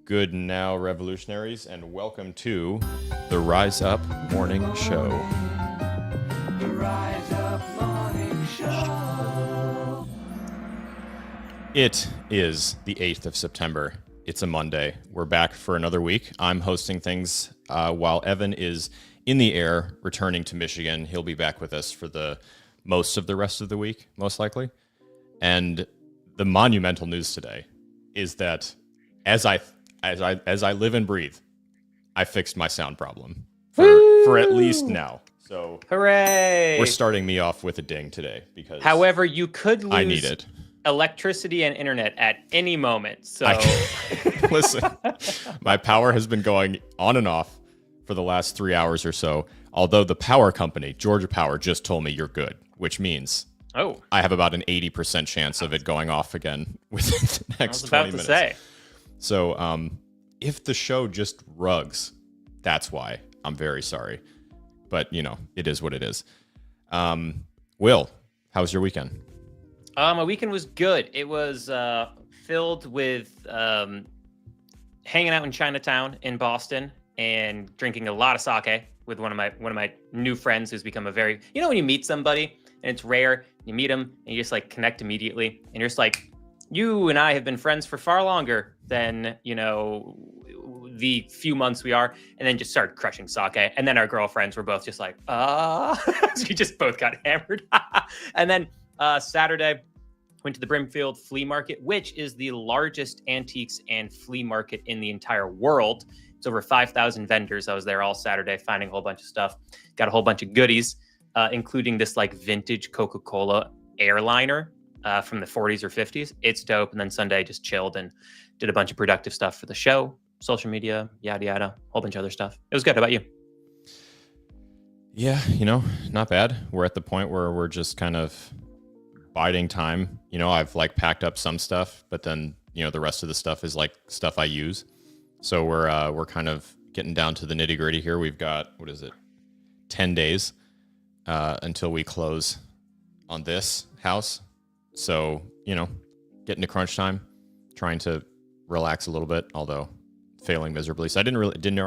Goodnow, revolutionaries, and welcome to the Rise Up Morning Show. The Rise Up Morning Show. It is the 8th of September. It's a Monday. We're back for another week. I'm hosting things while Evan is in the air, returning to Michigan. He'll be back with us for the most of the rest of the week, most likely. And the monumental news today is that as I live and breathe, I fixed my sound problem for at least now. So hooray! We're starting me off with a ding today because however, you could lose I need it. Electricity and internet at any moment. So listen, my power has been going on and off for the last 3 hours or so. Although the power company, Georgia Power, just told me you're good, which means I have about an 80% chance of it going off again within the next 20 minutes. Say. So if the show just rugs, that's why. I'm very sorry. But, you know, it is what it is. Will, how was your weekend? My weekend was good. It was filled with hanging out in Chinatown in Boston and drinking a lot of sake with one of my new friends who's become a very, you know, when you meet somebody and it's rare, you meet them and you just like connect immediately and you're just like, you and I have been friends for far longer than, you know, the few months we are, and then just started crushing sake. And then our girlfriends were both just like, we just both got hammered. And then Saturday, went to the Brimfield Flea Market, which is the largest antiques and flea market in the entire world. It's over 5,000 vendors. I was there all Saturday finding a whole bunch of stuff. Got a whole bunch of goodies, including this like vintage Coca-Cola airliner from the 40s or 50s. It's dope. And then Sunday just chilled and did a bunch of productive stuff for the show, social media, yada, yada, whole bunch of other stuff. It was good. How about you? Yeah, you know, not bad. We're at the point where we're just kind of biding time. You know, I've like packed up some stuff, but then, you know, the rest of the stuff is like stuff I use. So we're kind of getting down to the nitty gritty here. We've got, 10 days until we close on this house. So, you know, getting to crunch time, trying to relax a little bit, although failing miserably. So I didn't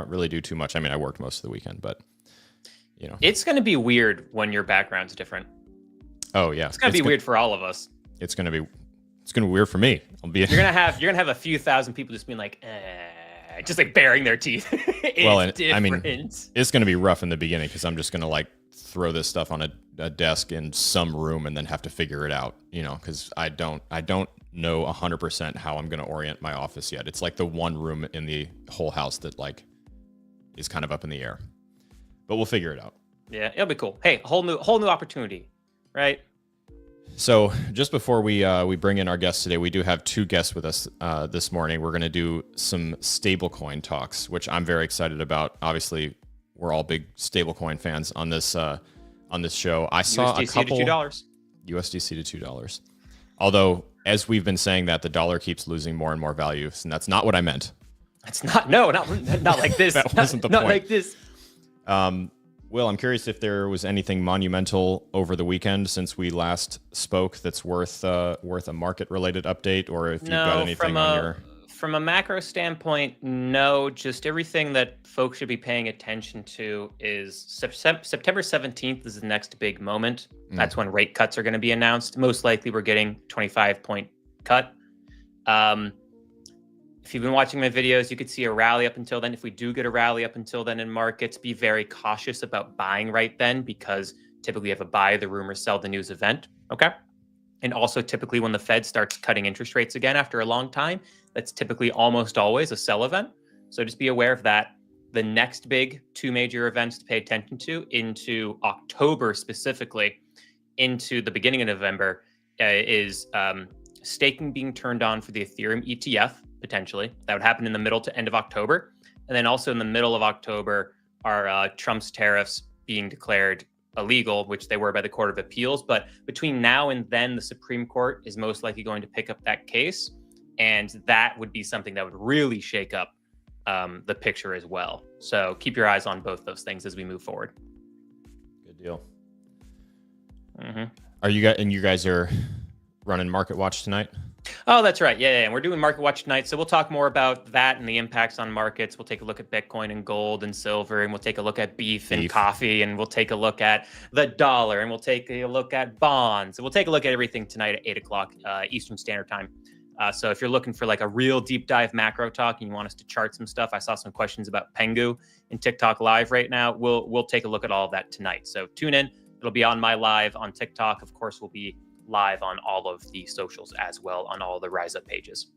really do too much. I mean, I worked most of the weekend, but you know, it's going to be weird when your background's different. Oh yeah, it's gonna be weird for all of us. It's gonna be weird for me. You're gonna have a few thousand people just being like, just like baring their teeth. Well, and I mean, it's gonna be rough in the beginning because I'm just gonna like throw this stuff on a desk in some room and then have to figure it out. You know, because I don't know 100% how I'm gonna orient my office yet. It's like the one room in the whole house that like is kind of up in the air, but we'll figure it out. Yeah, it'll be cool. Hey, whole new opportunity. Right. So just before we bring in our guests today, we do have two guests with us this morning. We're going to do some stablecoin talks, which I'm very excited about. Obviously, we're all big stablecoin fans on this show. I saw USDC a couple to $2. USDC to $2. Although, as we've been saying, that the dollar keeps losing more and more value, and that's not what I meant. It's not. No, not like this. That wasn't the point. Not like this. Will, I'm curious if there was anything monumental over the weekend since we last spoke that's worth a market-related update, or if you've got anything on your... From a macro standpoint, no. Just everything that folks should be paying attention to is September 17th is the next big moment. That's when rate cuts are going to be announced. Most likely we're getting 25-point cut. If you've been watching my videos, you could see a rally up until then. If we do get a rally up until then in markets, be very cautious about buying right then, because typically you have a buy the rumor, sell the news event. Okay. And also typically when the Fed starts cutting interest rates again after a long time, that's typically almost always a sell event. So just be aware of that. The next big two major events to pay attention to into October, specifically into the beginning of November, is staking being turned on for the Ethereum ETF. Potentially that would happen in the middle to end of October. And then also in the middle of October are Trump's tariffs being declared illegal, which they were by the Court of Appeals. But between now and then, the Supreme Court is most likely going to pick up that case. And that would be something that would really shake up the picture as well. So keep your eyes on both those things as we move forward. Good deal. Mm-hmm. You guys are running Market Watch tonight? Oh, that's right. Yeah, yeah. And we're doing Market Watch tonight. So we'll talk more about that and the impacts on markets. We'll take a look at Bitcoin and gold and silver, and we'll take a look at beef and coffee, and we'll take a look at the dollar, and we'll take a look at bonds. And we'll take a look at everything tonight at 8 o'clock Eastern Standard Time. So if you're looking for like a real deep dive macro talk and you want us to chart some stuff, I saw some questions about Pengu in TikTok Live right now. We'll take a look at all of that tonight. So tune in. It'll be on my live on TikTok. Of course, we'll be live on all of the socials as well on all the Rise Up pages.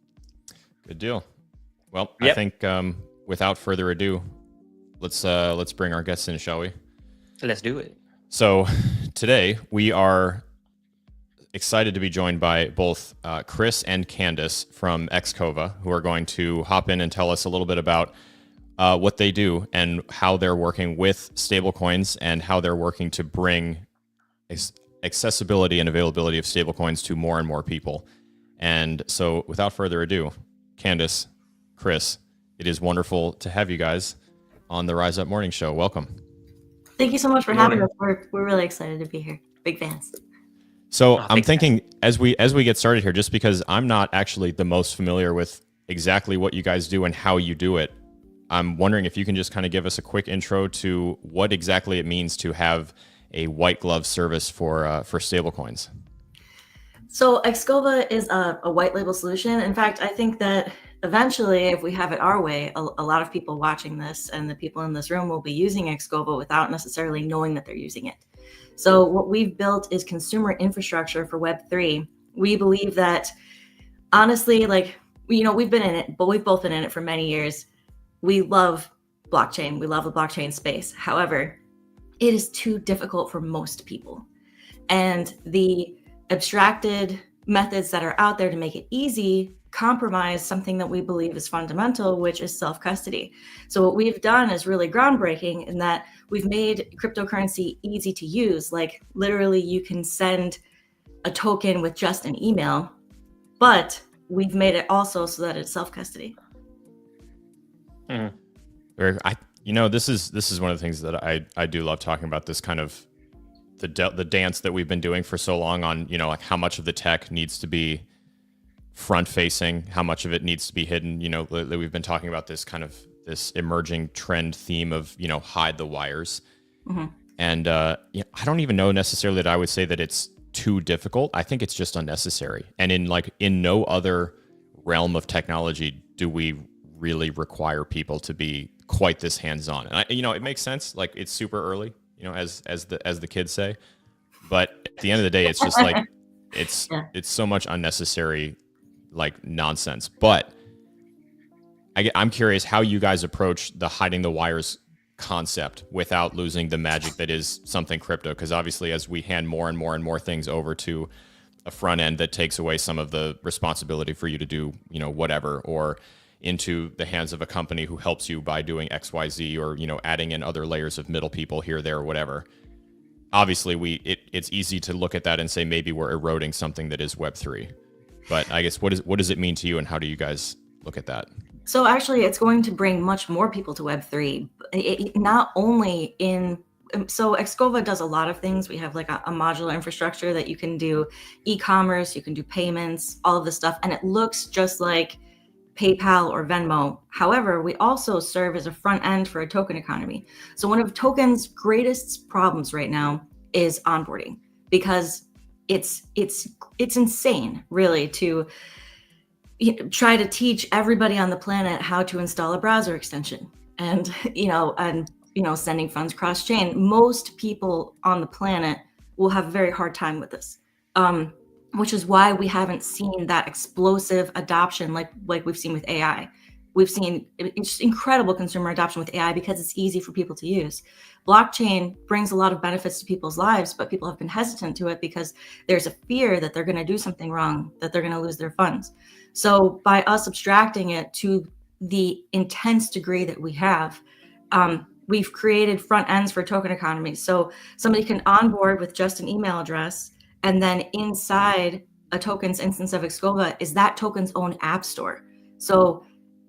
Good deal. Well, Yep. I think without further ado, let's bring our guests in, shall we? Let's do it. So today we are excited to be joined by both Chris and Candice from XKOVA, who are going to hop in and tell us a little bit about what they do and how they're working with stablecoins and how they're working to bring accessibility and availability of stablecoins to more and more people. And so without further ado, Candice, Chris, it is wonderful to have you guys on the Rise Up Morning Show. Welcome. Thank you so much for having us. We're really excited to be here. Big fans. So I'm thinking as we get started here, just because I'm not actually the most familiar with exactly what you guys do and how you do it, I'm wondering if you can just kind of give us a quick intro to what exactly it means to have a white glove service for stablecoins. So XKOVA is a white label solution. In fact, I think that eventually, if we have it our way, a lot of people watching this and the people in this room will be using XKOVA without necessarily knowing that they're using it. So what we've built is consumer infrastructure for Web3. We believe that, honestly, like, we've been in it, but we've both been in it for many years. We love blockchain. We love the blockchain space. However, it is too difficult for most people. And the abstracted methods that are out there to make it easy compromise something that we believe is fundamental, which is self-custody. So what we've done is really groundbreaking in that we've made cryptocurrency easy to use. Like, literally, you can send a token with just an email, but we've made it also so that it's self-custody. This is one of the things that I do love talking about, this kind of the dance that we've been doing for so long on, like how much of the tech needs to be front facing, how much of it needs to be hidden. We've been talking about this kind of this emerging trend theme of, hide the wires. Mm-hmm. And I don't even know necessarily that I would say that it's too difficult. I think it's just unnecessary. And in no other realm of technology do we really require people to be quite this hands-on. And it makes sense. Like, it's super early, as the kids say. But at the end of the day, it's just like it's so much unnecessary, like, nonsense. But I'm curious how you guys approach the hiding the wires concept without losing the magic that is something crypto. Because obviously, as we hand more and more and more things over to a front end that takes away some of the responsibility for you to do, whatever, or into the hands of a company who helps you by doing XYZ, or, adding in other layers of middle people here, there, or whatever. Obviously, it's easy to look at that and say maybe we're eroding something that is Web3. But I guess what does it mean to you, and how do you guys look at that? So actually, it's going to bring much more people to Web3. Not only so XKOVA does a lot of things. We have like a modular infrastructure that you can do e-commerce, you can do payments, all of this stuff, and it looks just like PayPal or Venmo. However, we also serve as a front end for a token economy. So one of token's greatest problems right now is onboarding, because it's insane, really, to try to teach everybody on the planet how to install a browser extension and sending funds cross chain. Most people on the planet will have a very hard time with this. Which is why we haven't seen that explosive adoption like we've seen with AI. We've seen just incredible consumer adoption with AI because it's easy for people to use. Blockchain brings a lot of benefits to people's lives, but people have been hesitant to it because there's a fear that they're going to do something wrong, that they're going to lose their funds. So by us abstracting it to the intense degree that we have, we've created front ends for token economies. So somebody can onboard with just an email address, and then inside a token's instance of XKOVA is that token's own app store. So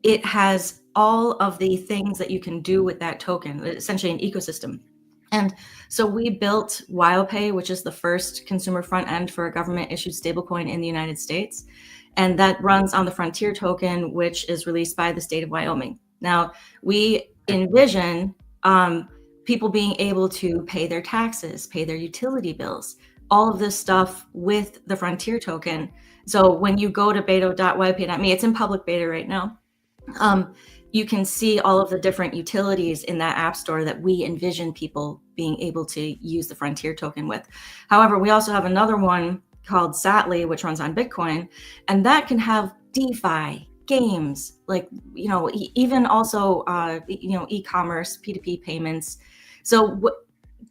it has all of the things that you can do with that token, essentially an ecosystem. And so we built WyoPay, which is the first consumer front end for a government issued stablecoin in the United States. And that runs on the Frontier token, which is released by the state of Wyoming. Now, we envision people being able to pay their taxes, pay their utility bills, all of this stuff with the Frontier token. So when you go to beta.wyopay.me, it's in public beta right now. You can see all of the different utilities in that app store that we envision people being able to use the Frontier token with. However, we also have another one called Satly, which runs on Bitcoin, and that can have DeFi, games, like, even also, e-commerce, P2P payments. So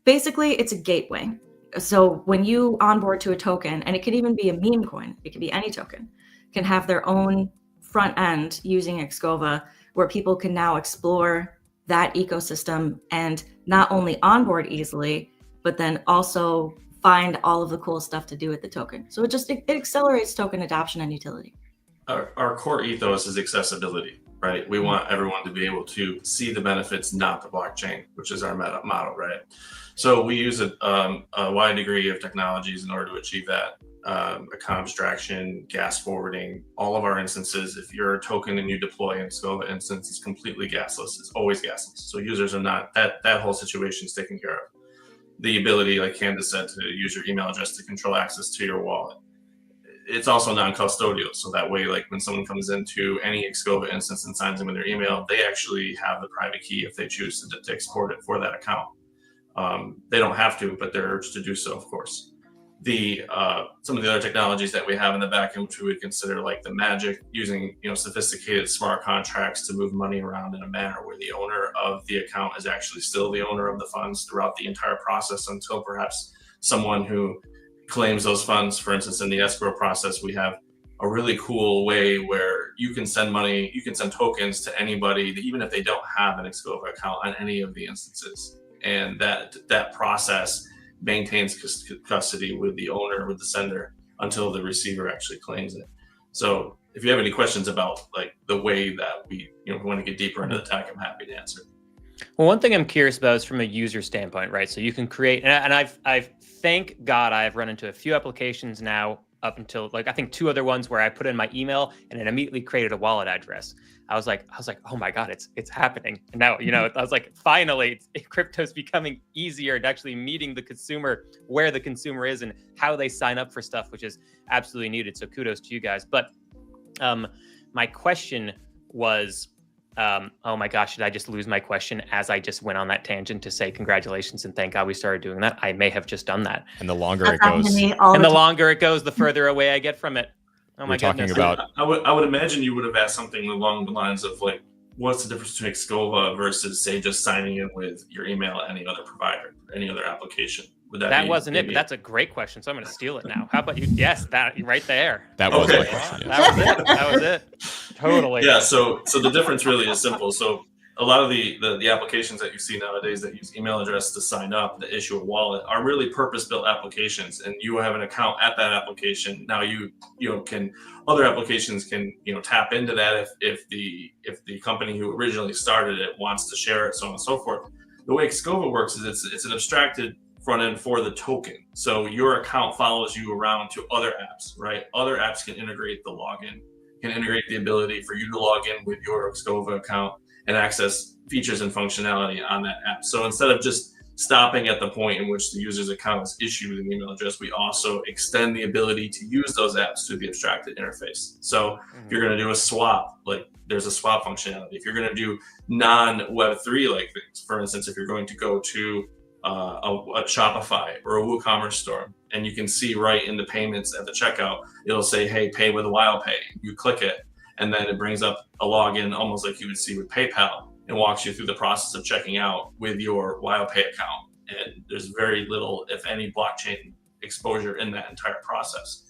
basically it's a gateway. So when you onboard to a token, and it could even be a meme coin, it could be any token, can have their own front end using XKOVA, where people can now explore that ecosystem and not only onboard easily, but then also find all of the cool stuff to do with the token. So it accelerates token adoption and utility. Our core ethos is accessibility, right? We want everyone to be able to see the benefits, not the blockchain, which is our motto, right? So we use a wide degree of technologies in order to achieve that. Account abstraction, gas forwarding, all of our instances, if you're a token and you deploy an XKOVA instance, it's completely gasless. It's always gasless. So users are not, that whole situation is taken care of. The ability, like Candice said, to use your email address to control access to your wallet. It's also non-custodial. So that way, like when someone comes into any XKOVA instance and signs in with their email, they actually have the private key if they choose to export it for that account. They don't have to, but they're urged to do so, of course. Some of the other technologies that we have in the back end, which we would consider like the magic, using sophisticated smart contracts to move money around in a manner where the owner of the account is actually still the owner of the funds throughout the entire process, until perhaps someone who claims those funds. For instance, in the escrow process, we have a really cool way where you can send money, you can send tokens to anybody, even if they don't have an XKOVA account on any of the instances. And that process maintains custody with the owner, with the sender, until the receiver actually claims it. So if you have any questions about like the way that we want to get deeper into the tech, I'm happy to answer. Well, one thing I'm curious about is from a user standpoint, right? So you can create, and I've thank God I've run into a few applications now, up until like I think 2 other ones where I put in my email and it immediately created a wallet address. I was like, oh my God, it's happening. And now, I was like, finally, crypto's becoming easier at actually meeting the consumer where the consumer is and how they sign up for stuff, which is absolutely needed. So kudos to you guys. But my question was, oh my gosh, did I just lose my question as I just went on that tangent to say congratulations and thank God we started doing that? I may have just done that. And the longer it goes, longer it goes, the further away I get from it. Oh my goodness. I would imagine you would have asked something along the lines of like, what's the difference between XKOVA versus say just signing in with your email at any other provider, any other application? That wasn't it, but that's a great question. So I'm going to steal it now. How about you? Yes, that right there. That was my question. Yes. That was it. Totally. Yeah. So the difference really is simple. So a lot of the applications that you see nowadays that use email address to sign up, to issue a wallet, are really purpose-built applications, and you have an account at that application. Now other applications can tap into that if the company who originally started it wants to share it, so on and so forth. The way XKOVA works is it's an abstracted front end for the token. So your account follows you around to other apps, right? Other apps can integrate the login, can integrate the ability for you to log in with your XKOVA account and access features and functionality on that app. So instead of just stopping at the point in which the user's account is issued with an email address, we also extend the ability to use those apps through the abstracted interface. So if you're going to do a swap, like there's a swap functionality. If you're going to do non-Web3 like things, for instance, if you're going to go to a Shopify or a WooCommerce store, and you can see right in the payments at the checkout, it'll say, hey, pay with WyoPay. You click it, and then it brings up a login almost like you would see with PayPal and walks you through the process of checking out with your WyoPay account. And there's very little, if any, blockchain exposure in that entire process.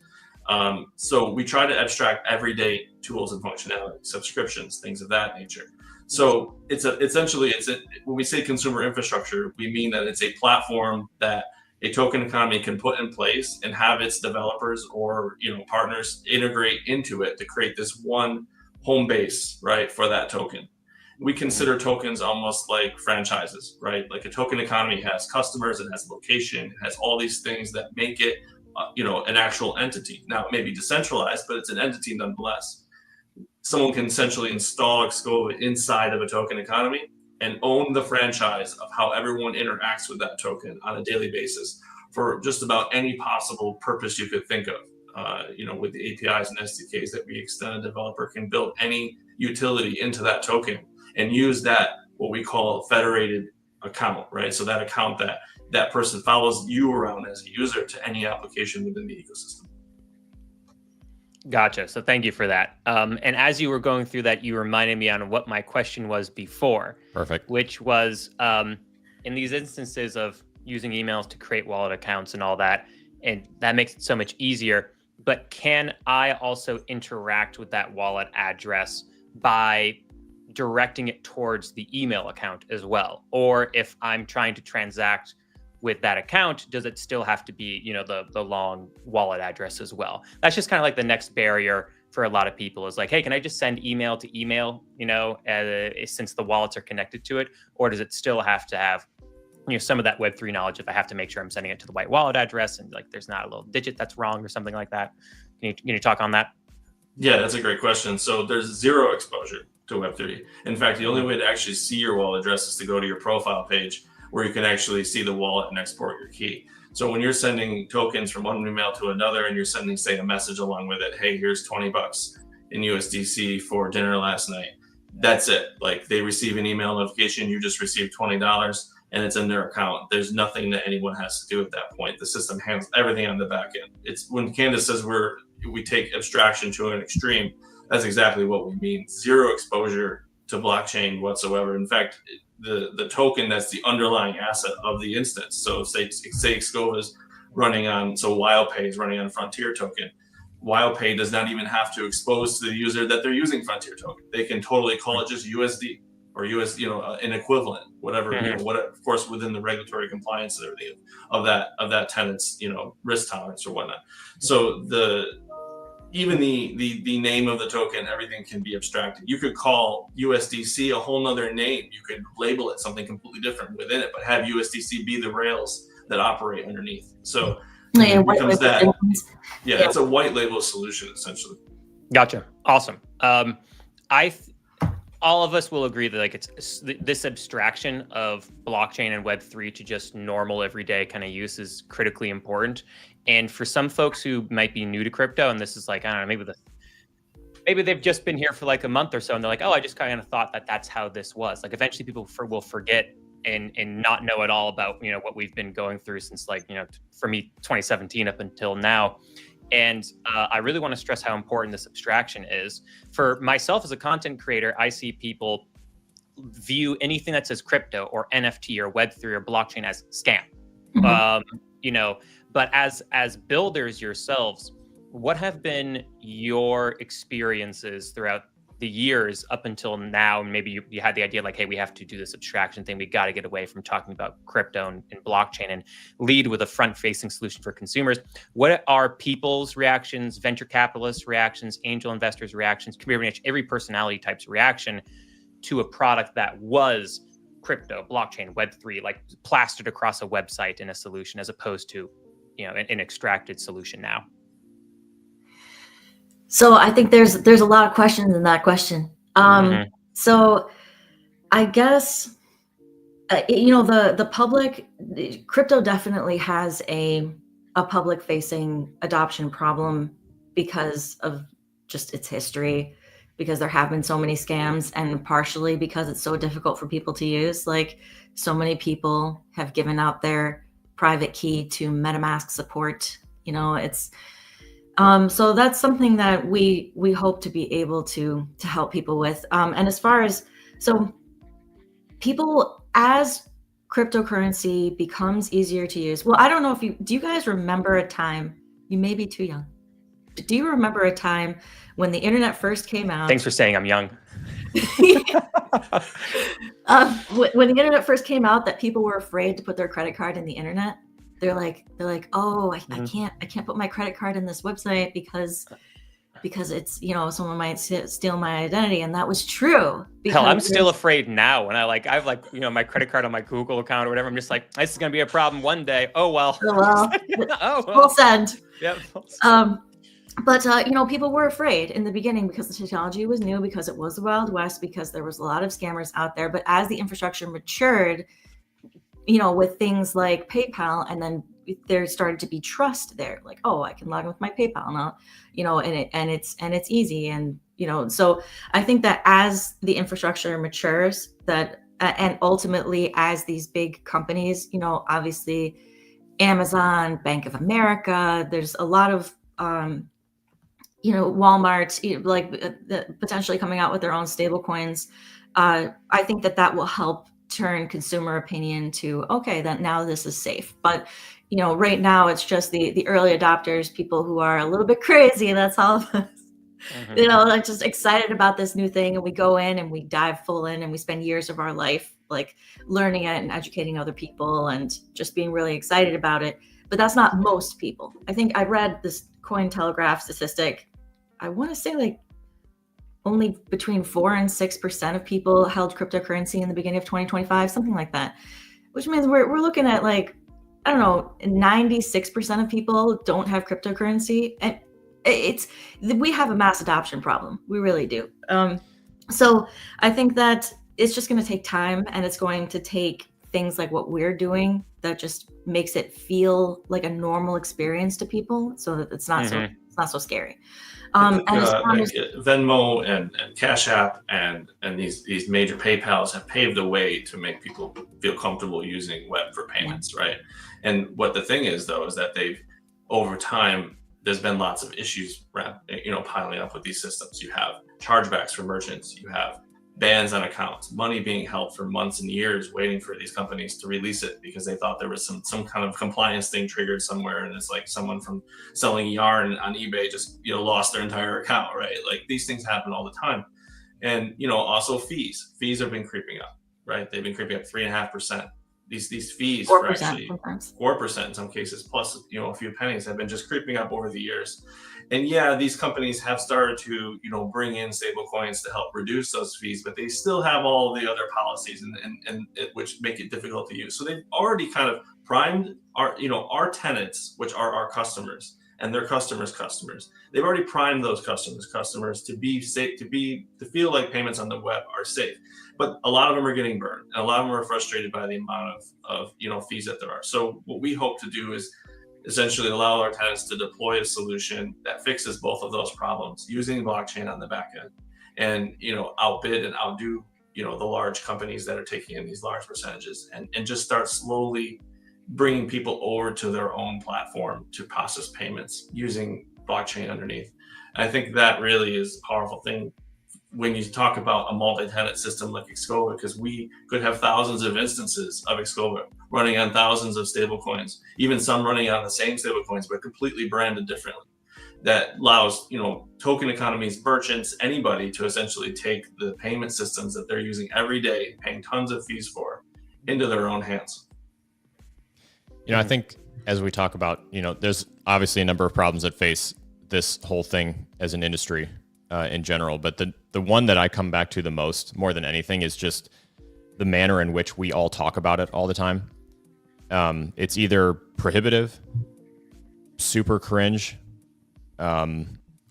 So we try to abstract everyday tools and functionality, subscriptions, things of that nature. So when we say consumer infrastructure, we mean that it's a platform that a token economy can put in place and have its developers or partners integrate into it to create this one home base, right, for that token. We consider tokens almost like franchises, right? Like a token economy has customers, it has location, it has all these things that make it an actual entity. Now it may be decentralized, but it's an entity nonetheless. Someone can essentially install XKOVA inside of a token economy and own the franchise of how everyone interacts with that token on a daily basis for just about any possible purpose you could think of. With the APIs and SDKs that we extend, a developer can build any utility into that token and use that, what we call federated account, right? So that account that person follows you around as a user to any application within the ecosystem. Gotcha. So thank you for that. And as you were going through that, you reminded me on what my question was before. Perfect. Which was in these instances of using emails to create wallet accounts and all that, and that makes it so much easier. But can I also interact with that wallet address by directing it towards the email account as well? Or if I'm trying to transact with that account, does it still have to be, the long wallet address as well? That's just kind of like the next barrier for a lot of people is like, hey, can I just send email to email, since the wallets are connected to it? Or does it still have to have, some of that Web3 knowledge if I have to make sure I'm sending it to the right wallet address and like there's not a little digit that's wrong or something like that? Can you talk on that? Yeah, that's a great question. So there's zero exposure to Web3. In fact, the only way to actually see your wallet address is to go to your profile page where you can actually see the wallet and export your key. So when you're sending tokens from one email to another and you're sending, say, a message along with it, hey, here's $20 in USDC for dinner last night. That's it. Like they receive an email notification, you just received $20 and it's in their account. There's nothing that anyone has to do at that point. The system handles everything on the back end. It's when Candice says we take abstraction to an extreme, that's exactly what we mean. Zero exposure to blockchain whatsoever. In fact, the token that's the underlying asset of the instance. So say XKOVA is running on, so WyoPay is running on Frontier token. WyoPay does not even have to expose to the user that they're using Frontier token. They can totally call it just USD or an equivalent, whatever, of course, within the regulatory compliance and everything of that tenant's, risk tolerance or whatnot. So even the name of the token, everything can be abstracted. You could call USDC a whole nother name. You could label it something completely different within it, but have USDC be the rails that operate underneath. So it becomes that. Yeah, it's a white label solution essentially. Gotcha. Awesome. All of us will agree that like it's this abstraction of blockchain and Web3 to just normal everyday kind of use is critically important. And for some folks who might be new to crypto, and this is like, I don't know, maybe they've just been here for like a month or so, and they're like, oh, I just kind of thought that that's how this was. Like eventually people will forget and not know at all about, what we've been going through since like, for me, 2017 up until now. And I really want to stress how important this abstraction is. For myself as a content creator, I see people view anything that says crypto or NFT or Web3 or blockchain as scam. But as builders yourselves, what have been your experiences throughout the years up until now? Maybe you had the idea like, hey, we have to do this abstraction thing. We got to get away from talking about crypto and blockchain and lead with a front-facing solution for consumers. What are people's reactions, venture capitalists' reactions, angel investors' reactions, pretty much every personality type's reaction to a product that was crypto, blockchain, Web3, like plastered across a website in a solution as opposed to, an extracted solution now? So I think there's a lot of questions in that question. So I guess, the public, crypto definitely has a public facing adoption problem because of just its history, because there have been so many scams, and partially because it's so difficult for people to use. Like so many people have given out their private key to MetaMask support. It's so that's something that we hope to be able to help people with. And as far as, so people, as cryptocurrency becomes easier to use, well, I don't know do you guys remember a time, you may be too young. Do you remember a time when the internet first came out? Thanks for saying I'm young. When the internet first came out, that people were afraid to put their credit card in the internet. They're like, oh, I can't put my credit card in this website because because it's, someone might steal my identity. And that was true. Hell, I'm because still afraid now when I've my credit card on my Google account or whatever. I'm just like, this is going to be a problem one day. Oh, well. Oh, well. Oh, Full well. send. Yep. But people were afraid in the beginning because the technology was new, because it was the Wild West, because there was a lot of scammers out there. But as the infrastructure matured, with things like PayPal, and then there started to be trust there, like, oh, I can log in with my PayPal now, and it's easy. And, so I think that as the infrastructure matures, that, and ultimately as these big companies, obviously Amazon, Bank of America, there's a lot of, Walmart, potentially coming out with their own stable coins. I think that will help turn consumer opinion to, okay, that now this is safe. But, right now it's just the early adopters, people who are a little bit crazy. That's all of us. Like just excited about this new thing, and we go in and we dive full in, and we spend years of our life like learning it and educating other people and just being really excited about it. But that's not most people. I think I read this Cointelegraph statistic. I want to say like only between 4 and 6% of people held cryptocurrency in the beginning of 2025, something like that, which means we're looking at like, I don't know, 96% of people don't have cryptocurrency. And we have a mass adoption problem. We really do. So I think that it's just going to take time, and it's going to take things like what we're doing that just makes it feel like a normal experience to people, so that it's not so scary. Like Venmo and Cash App and these major PayPals have paved the way to make people feel comfortable using web for payments, right? And what the thing is, though, is that they've, over time, there's been lots of issues, piling up with these systems. You have chargebacks for merchants, you have bans on accounts, money being held for months and years waiting for these companies to release it because they thought there was some kind of compliance thing triggered somewhere, and it's like someone from selling yarn on eBay just lost their entire account, right? Like these things happen all the time. And also fees have been creeping up, right? They've been creeping up 3.5%. These fees 4% for actually sometimes. 4% in some cases, plus a few pennies, have been just creeping up over the years. And yeah, these companies have started to bring in stable coins to help reduce those fees, but they still have all the other policies and which make it difficult to use. So they've already kind of primed our tenants, which are our customers and their customers' customers. They've already primed those customers to be safe, to feel like payments on the web are safe. But a lot of them are getting burned, and a lot of them are frustrated by the amount of fees that there are. So what we hope to do is essentially allow our tenants to deploy a solution that fixes both of those problems using blockchain on the back end, and outbid and outdo the large companies that are taking in these large percentages, and just start slowly bringing people over to their own platform to process payments using blockchain underneath. And I think that really is a powerful thing when you talk about a multi-tenant system like XKOVA, because we could have thousands of instances of XKOVA running on thousands of stablecoins, even some running on the same stablecoins but completely branded differently. That allows token economies, merchants, anybody to essentially take the payment systems that they're using every day, paying tons of fees for, into their own hands. I think as we talk about, there's obviously a number of problems that face this whole thing as an industry in general, but the one that I come back to the most, more than anything, is just the manner in which we all talk about it all the time. It's either prohibitive, super cringe,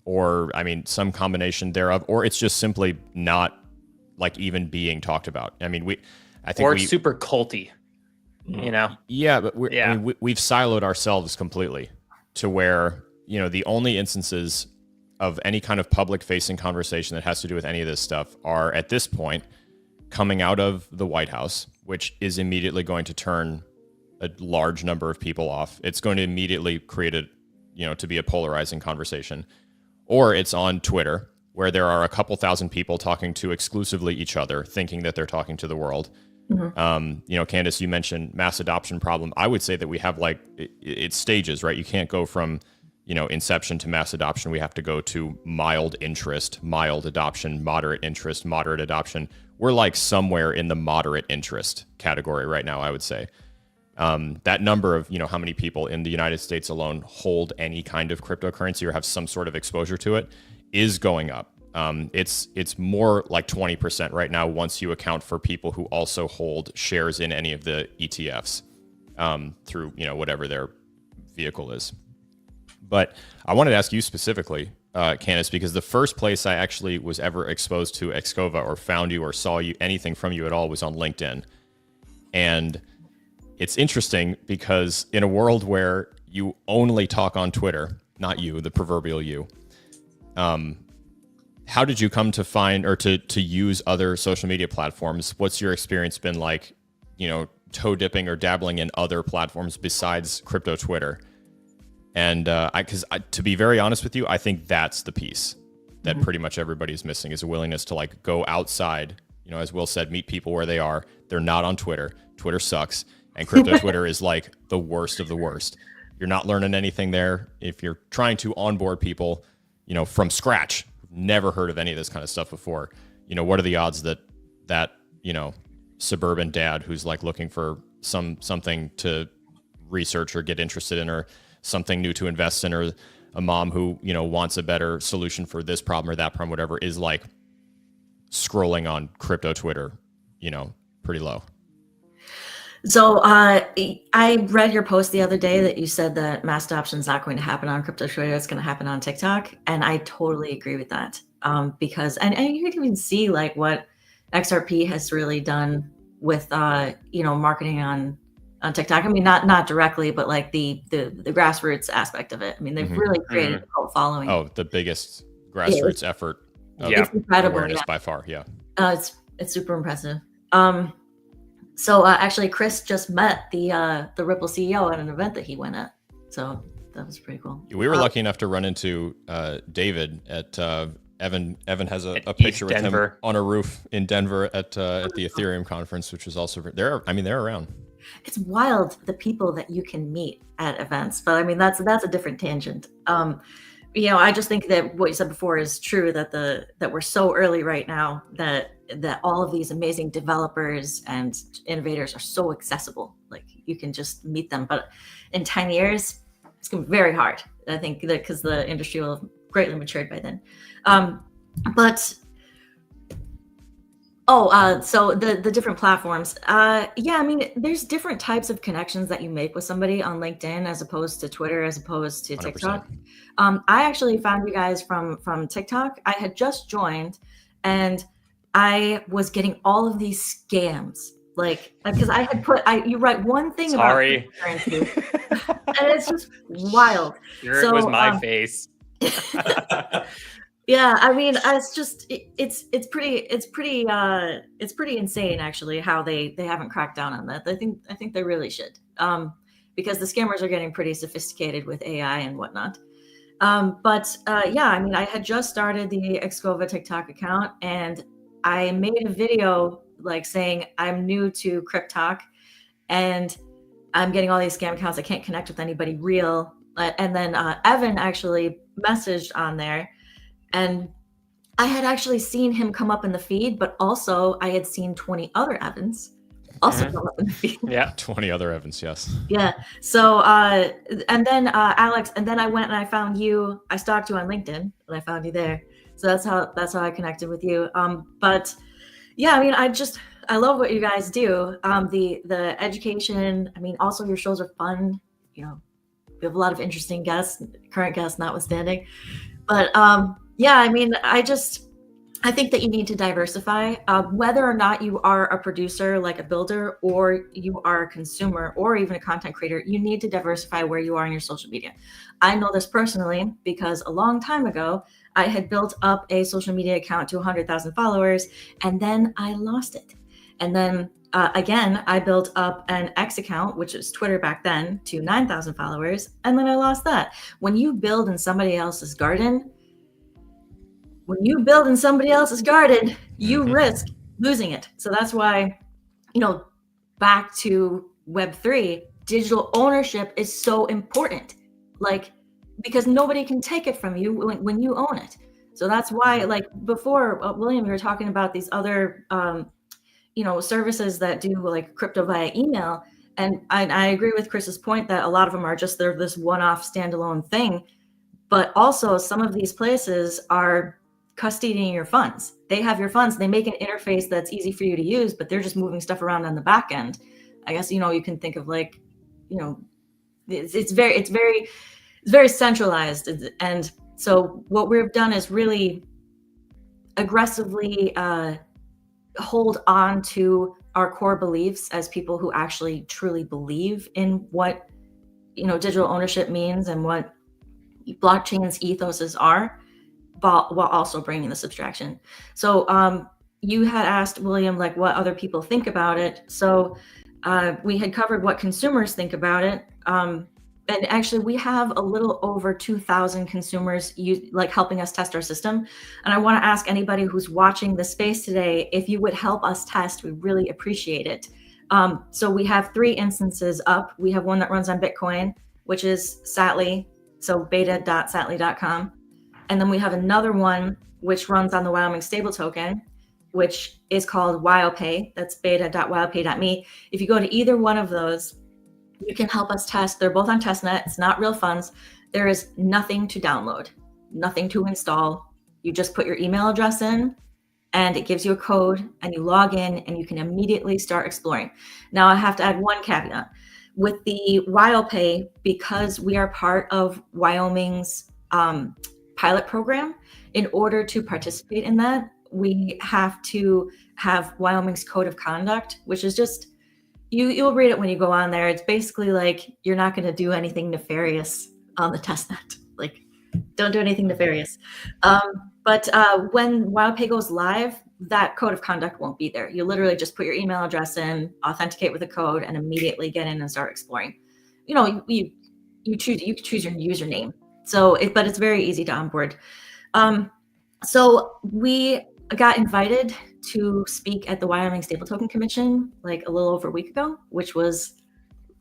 or some combination thereof, or it's just simply not like even being talked about. I think it's super culty. Yeah, but we've siloed ourselves completely to where, the only instances of any kind of public facing conversation that has to do with any of this stuff are at this point coming out of the White House, which is immediately going to turn a large number of people off. It's going to immediately create to be a polarizing conversation. Or it's on Twitter, where there are a couple thousand people talking to exclusively each other, thinking that they're talking to the world. Candice, you mentioned mass adoption problem. I would say that we have it's stages, right? You can't go from, inception to mass adoption. We have to go to mild interest, mild adoption, moderate interest, moderate adoption. We're somewhere in the moderate interest category right now, I would say. That number of, how many people in the United States alone hold any kind of cryptocurrency or have some sort of exposure to it is going up. It's more like 20% right now once you account for people who also hold shares in any of the ETFs through whatever their vehicle is. But I wanted to ask you specifically, Candice, because the first place I actually was ever exposed to XKOVA or found you or saw you anything from you at all was on LinkedIn. And it's interesting because in a world where you only talk on Twitter, not you, the proverbial you, how did you come to find or to use other social media platforms? What's your experience been like, toe dipping or dabbling in other platforms besides crypto Twitter? And to be very honest with you, I think that's the piece that pretty much everybody's missing, is a willingness to like go outside, as Will said, meet people where they are. They're not on Twitter. Twitter sucks. And crypto Twitter is like the worst of the worst. You're not learning anything there. If you're trying to onboard people, from scratch, never heard of any of this kind of stuff before, what are the odds that suburban dad who's like looking for something to research or get interested in, or something new to invest in, or a mom who, wants a better solution for this problem or that problem, whatever, is like scrolling on crypto Twitter, pretty low. So I read your post the other day that you said that mass adoption is not going to happen on crypto Twitter. It's going to happen on TikTok. And I totally agree with that. Because, and you can even see like what XRP has really done with, marketing on TikTok. I mean, not directly, but like the grassroots aspect of it. I mean, they've really created a cult following. Oh, the biggest grassroots effort. It's incredible. Awareness by far. Yeah. It's super impressive. So actually, Chris just met the Ripple CEO at an event that he went at. So that was pretty cool. We were lucky enough to run into David at Evan. Evan has a picture with him on a roof in Denver at the Ethereum conference, which was also there. I mean, they're around. It's wild, the people that you can meet at events, but I mean that's a different tangent. I just think that what you said before is true, that we're so early right now that all of these amazing developers and innovators are so accessible. Like you can just meet them, but in 10 years, it's going to be very hard. I think that because the industry will have greatly matured by then. So the different platforms. I mean, there's different types of connections that you make with somebody on LinkedIn as opposed to Twitter, as opposed to TikTok. 100%. I actually found you guys from TikTok. I had just joined and I was getting all of these scams. Like, because I had you write one thing about cryptocurrency, and it's just wild. Sure, it was my face. Yeah, I mean, it's just it's pretty insane actually how they haven't cracked down on that. I think they really should, because the scammers are getting pretty sophisticated with AI and whatnot. I mean, I had just started the XKOVA TikTok account and I made a video like saying I'm new to CrypTalk and I'm getting all these scam accounts. I can't connect with anybody real. And then Evan actually messaged on there, and I had actually seen him come up in the feed, but also I had seen 20 other Evans also come up in the feed. Yeah, 20 other Evans, yes. Yeah. So and then Alex, and then I went and I found you. I stalked you on LinkedIn and I found you there. So that's how I connected with you. But yeah, I mean, I love what you guys do. The education. I mean, also your shows are fun. We have a lot of interesting guests, current guests notwithstanding. But yeah, I mean, I think that you need to diversify, whether or not you are a producer, like a builder, or you are a consumer, or even a content creator. You need to diversify where you are in your social media. I know this personally because a long time ago, I had built up a social media account to 100,000 followers, and then I lost it. And then again, I built up an X account, which was Twitter back then, to 9,000 followers, and then I lost that. When you build in somebody else's garden, you risk losing it. So that's why, back to Web3, digital ownership is so important. Like, because nobody can take it from you when you own it. So that's why, like before, William, you were talking about these other, services that do like crypto via email. And I agree with Chris's point that a lot of them are just, they're this one-off standalone thing. But also some of these places are custodying your funds. They have your funds. They make an interface that's easy for you to use, but they're just moving stuff around on the back end. I guess, you can think of like, it's very centralized. And so what we've done is really aggressively hold on to our core beliefs as people who actually truly believe in what digital ownership means and what blockchain's ethoses are, but while also bringing this abstraction. So you had asked, William, like what other people think about it. So we had covered what consumers think about it. And actually, we have a little over 2,000 consumers helping us test our system. And I want to ask anybody who's watching the space today, if you would help us test, we really appreciate it. So we have 3 instances up. We have one that runs on Bitcoin, which is Satly, so beta.satly.com. And then we have another one which runs on the Wyoming stable token, which is called WyoPay. That's beta.wyopay.me. If you go to either one of those, you can help us test. They're both on testnet. It's not real funds. There is nothing to download, nothing to install. You just put your email address in and it gives you a code and you log in and you can immediately start exploring. Now I have to add one caveat. With the WyoPay, because we are part of Wyoming's pilot program, in order to participate in that, we have to have Wyoming's code of conduct, which is just, you'll read it when you go on there. It's basically like, you're not going to do anything nefarious on the testnet. Like, don't do anything nefarious. But when WyoPay goes live, that code of conduct won't be there. You literally just put your email address in, authenticate with a code, and immediately get in and start exploring. You choose your username. So, but it's very easy to onboard. So we got invited to speak at the Wyoming Stable Token Commission like a little over a week ago, which was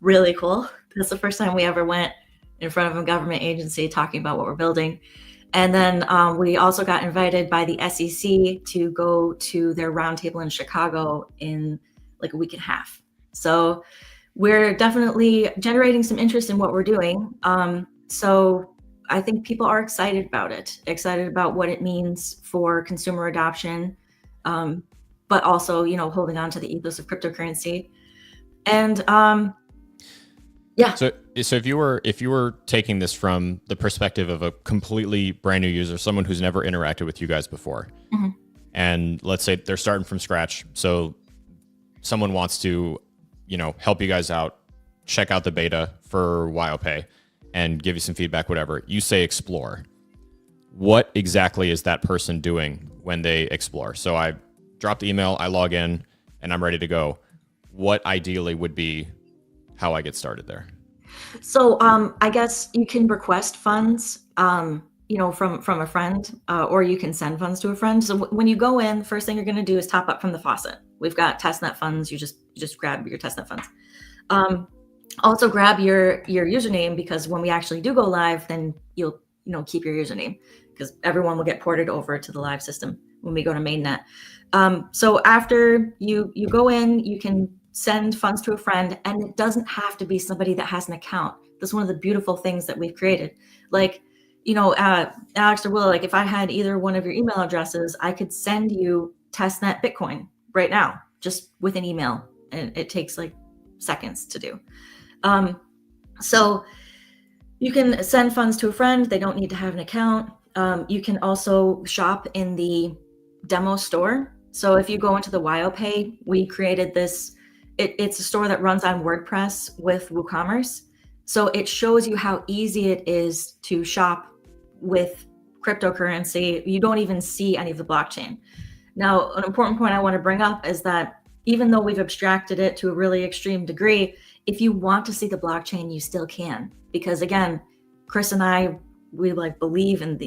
really cool. That's the first time we ever went in front of a government agency talking about what we're building. And then we also got invited by the SEC to go to their roundtable in Chicago in like a week and a half. So we're definitely generating some interest in what we're doing. So I think people are excited about it, excited about what it means for consumer adoption, but also, holding on to the ethos of cryptocurrency. And yeah. So if you were taking this from the perspective of a completely brand new user, someone who's never interacted with you guys before, mm-hmm. and let's say they're starting from scratch, so someone wants to, help you guys out, check out the beta for WyoPay, and give you some feedback, whatever. You say explore. What exactly is that person doing when they explore? So I drop the email, I log in, and I'm ready to go. What ideally would be how I get started there? So I guess you can request funds, from a friend, or you can send funds to a friend. So when you go in, the first thing you're going to do is top up from the faucet. We've got testnet funds. You just grab your testnet funds. Also grab your username, because when we actually do go live, then you'll keep your username, because everyone will get ported over to the live system when we go to mainnet. So after you go in, you can send funds to a friend, and it doesn't have to be somebody that has an account. That's one of the beautiful things that we've created. Like, Alex or Willow, like if I had either one of your email addresses, I could send you testnet Bitcoin right now, just with an email, and it takes like seconds to do. So you can send funds to a friend. They don't need to have an account. You can also shop in the demo store. So if you go into the WyoPay, we created this, it's a store that runs on WordPress with WooCommerce. So it shows you how easy it is to shop with cryptocurrency. You don't even see any of the blockchain. Now, an important point I want to bring up is that even though we've abstracted it to a really extreme degree, if you want to see the blockchain, you still can. Because again, Chris and I, we believe in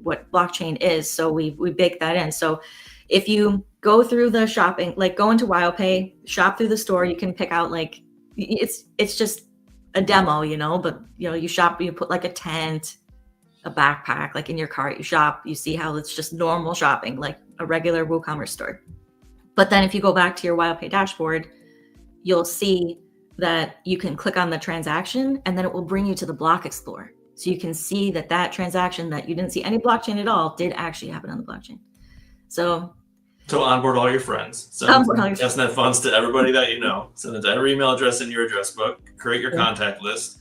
what blockchain is. So we bake that in. So if you go through the shopping, like go into WyoPay, shop through the store, you can pick out it's just a demo, but you shop, you put like a tent, a backpack, like in your cart, you shop, you see how it's just normal shopping, like a regular WooCommerce store. But then if you go back to your WyoPay dashboard, you'll see that you can click on the transaction and then it will bring you to the block explorer. So you can see that that transaction that you didn't see any blockchain at all did actually happen on the blockchain. So onboard all your friends. Send SNet funds to everybody that you know. Send it to every email address in your address book. Create your contact list.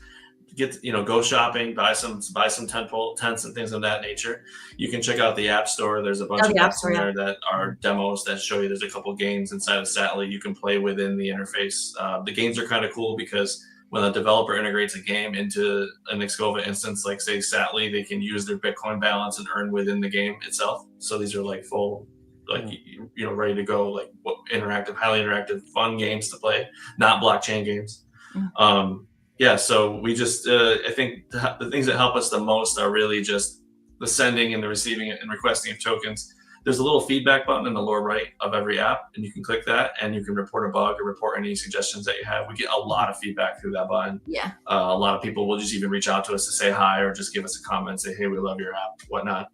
Get go shopping, buy some tents and things of that nature. You can check out the App Store. There's a bunch of apps in there that are demos that show you. There's a couple games inside of Satly you can play within the interface. The games are kind of cool because when a developer integrates a game into an XKOVA instance, like say Satly, they can use their Bitcoin balance and earn within the game itself. So these are like full, like ready to go, like interactive, highly interactive, fun games to play, not blockchain games. Yeah, so we just, I think the things that help us the most are really just the sending and the receiving and requesting of tokens. There's a little feedback button in the lower right of every app, and you can click that and you can report a bug or report any suggestions that you have. We get a lot of feedback through that button. Yeah. A lot of people will just even reach out to us to say hi or just give us a comment, say, hey, we love your app, whatnot.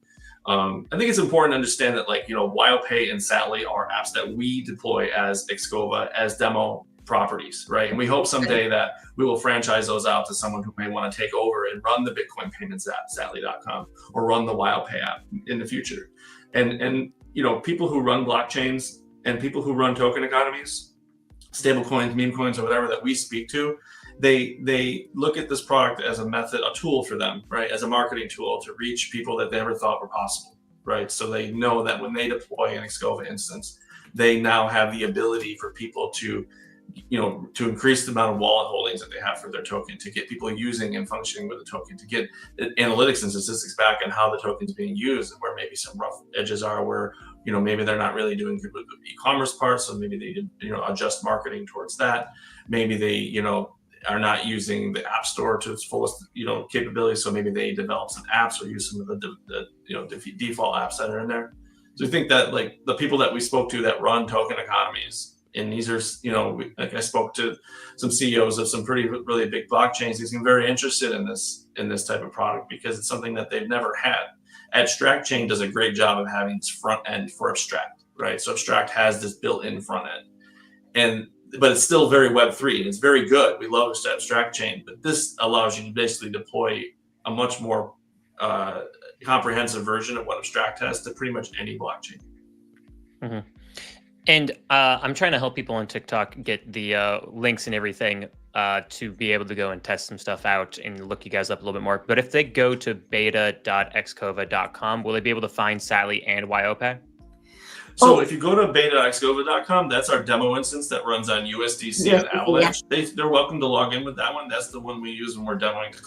I think it's important to understand that WyoPay and Satly are apps that we deploy as XKOVA, as demo properties, right? And we hope someday that we will franchise those out to someone who may want to take over and run the Bitcoin payments app, Satly.com, or run the WyoPay app in the future. And people who run blockchains and people who run token economies, stablecoins, meme coins, or whatever that we speak to, they look at this product as a method, a tool for them, right? As a marketing tool to reach people that they never thought were possible, right? So they know that when they deploy an XKOVA instance, they now have the ability for people to increase the amount of wallet holdings that they have for their token, to get people using and functioning with the token, to get analytics and statistics back on how the token is being used, and where maybe some rough edges are, where maybe they're not really doing good with the e-commerce part, so maybe they adjust marketing towards that. Maybe they are not using the App Store to its fullest capability, so maybe they develop some apps or use some of the default apps that are in there. So I think that the people that we spoke to that run token economies, and these are, I spoke to some CEOs of some really big blockchains. They seem very interested in this type of product because it's something that they've never had. Abstract Chain does a great job of having this front end for Abstract, right? So Abstract has this built-in front end, but it's still very Web3. It's very good. We love Abstract Chain, but this allows you to basically deploy a much more comprehensive version of what Abstract has to pretty much any blockchain. Mm-hmm. And I'm trying to help people on TikTok get the links and everything to be able to go and test some stuff out and look you guys up a little bit more. But if they go to beta.xkova.com, will they be able to find Satly and WyoPay? So if you go to beta.xkova.com, that's our demo instance that runs on USDC and Avalanche. Yeah. They're welcome to log in with that one. That's the one we use when we're demoing to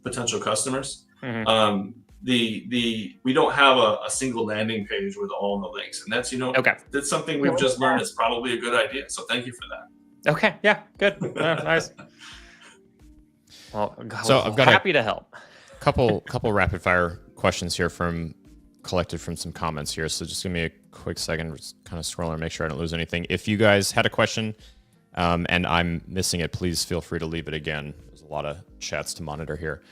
potential customers. Mm-hmm. We don't have a single landing page with all the links, and that's that's something we've just learned is probably a good idea. So thank you for that. Okay, yeah, good, nice. Well, so I've got happy to help. Couple rapid fire questions here collected from some comments here. So just give me a quick second, just kind of scroll and make sure I don't lose anything. If you guys had a question and I'm missing it, please feel free to leave it again. There's a lot of chats to monitor here.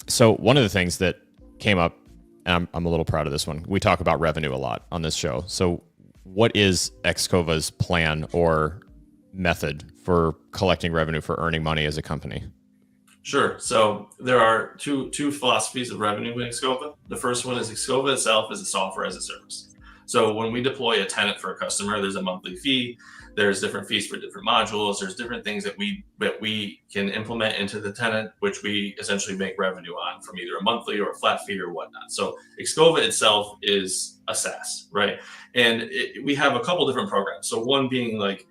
So one of the things that came up, and I'm a little proud of this one, we talk about revenue a lot on this show. So what is XKOVA's plan or method for collecting revenue, for earning money as a company? Sure. So there are two philosophies of revenue in XKOVA. The first one is XKOVA itself is a software as a service. So when we deploy a tenant for a customer, there's a monthly fee. There's different fees for different modules. There's different things that we can implement into the tenant, which we essentially make revenue on from either a monthly or a flat fee or whatnot. So XKOVA itself is a SaaS, right? And we have a couple different programs. So one being like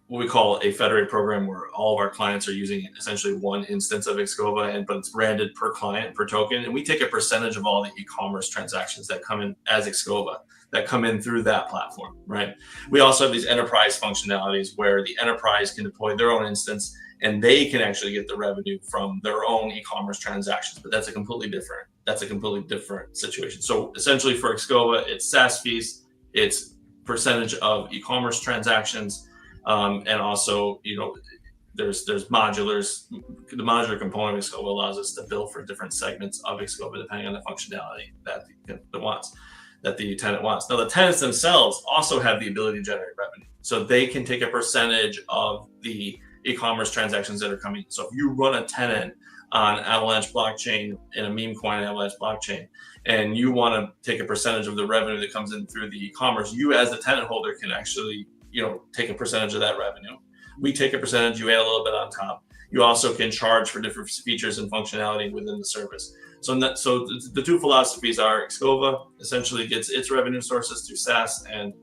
what we call a federated program, where all of our clients are using essentially one instance of XKOVA, but it's branded per client, per token. And we take a percentage of all the e-commerce transactions that come in as XKOVA, that come in through that platform, right? We also have these enterprise functionalities where the enterprise can deploy their own instance and they can actually get the revenue from their own e-commerce transactions, but that's a completely different situation. So essentially for XKOVA, it's SaaS fees, it's percentage of e-commerce transactions, and also, there's modulars. The modular component of XKOVA allows us to build for different segments of XKOVA depending on the functionality that the tenant wants. Now, the tenants themselves also have the ability to generate revenue. So they can take a percentage of the e-commerce transactions that are coming. So if you run a tenant on Avalanche blockchain in a meme coin Avalanche blockchain, and you want to take a percentage of the revenue that comes in through the e-commerce, you as the tenant holder can actually, take a percentage of that revenue. We take a percentage, you add a little bit on top. You also can charge for different features and functionality within the service. So the two philosophies are XKOVA essentially gets its revenue sources through SaaS and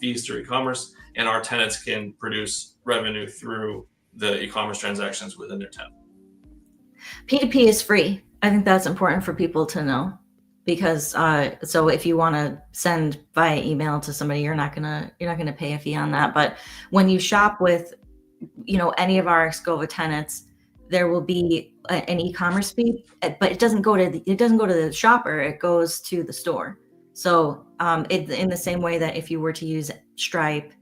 fees through e-commerce, and our tenants can produce revenue through the e-commerce transactions within their tenant. P2P is free. I think that's important for people to know, because so if you want to send via email to somebody, you're not gonna pay a fee on that. But when you shop with any of our XKOVA tenants, there will be an e-commerce fee, but it doesn't go to the shopper. It goes to the store. So in the same way that if you were to use Stripe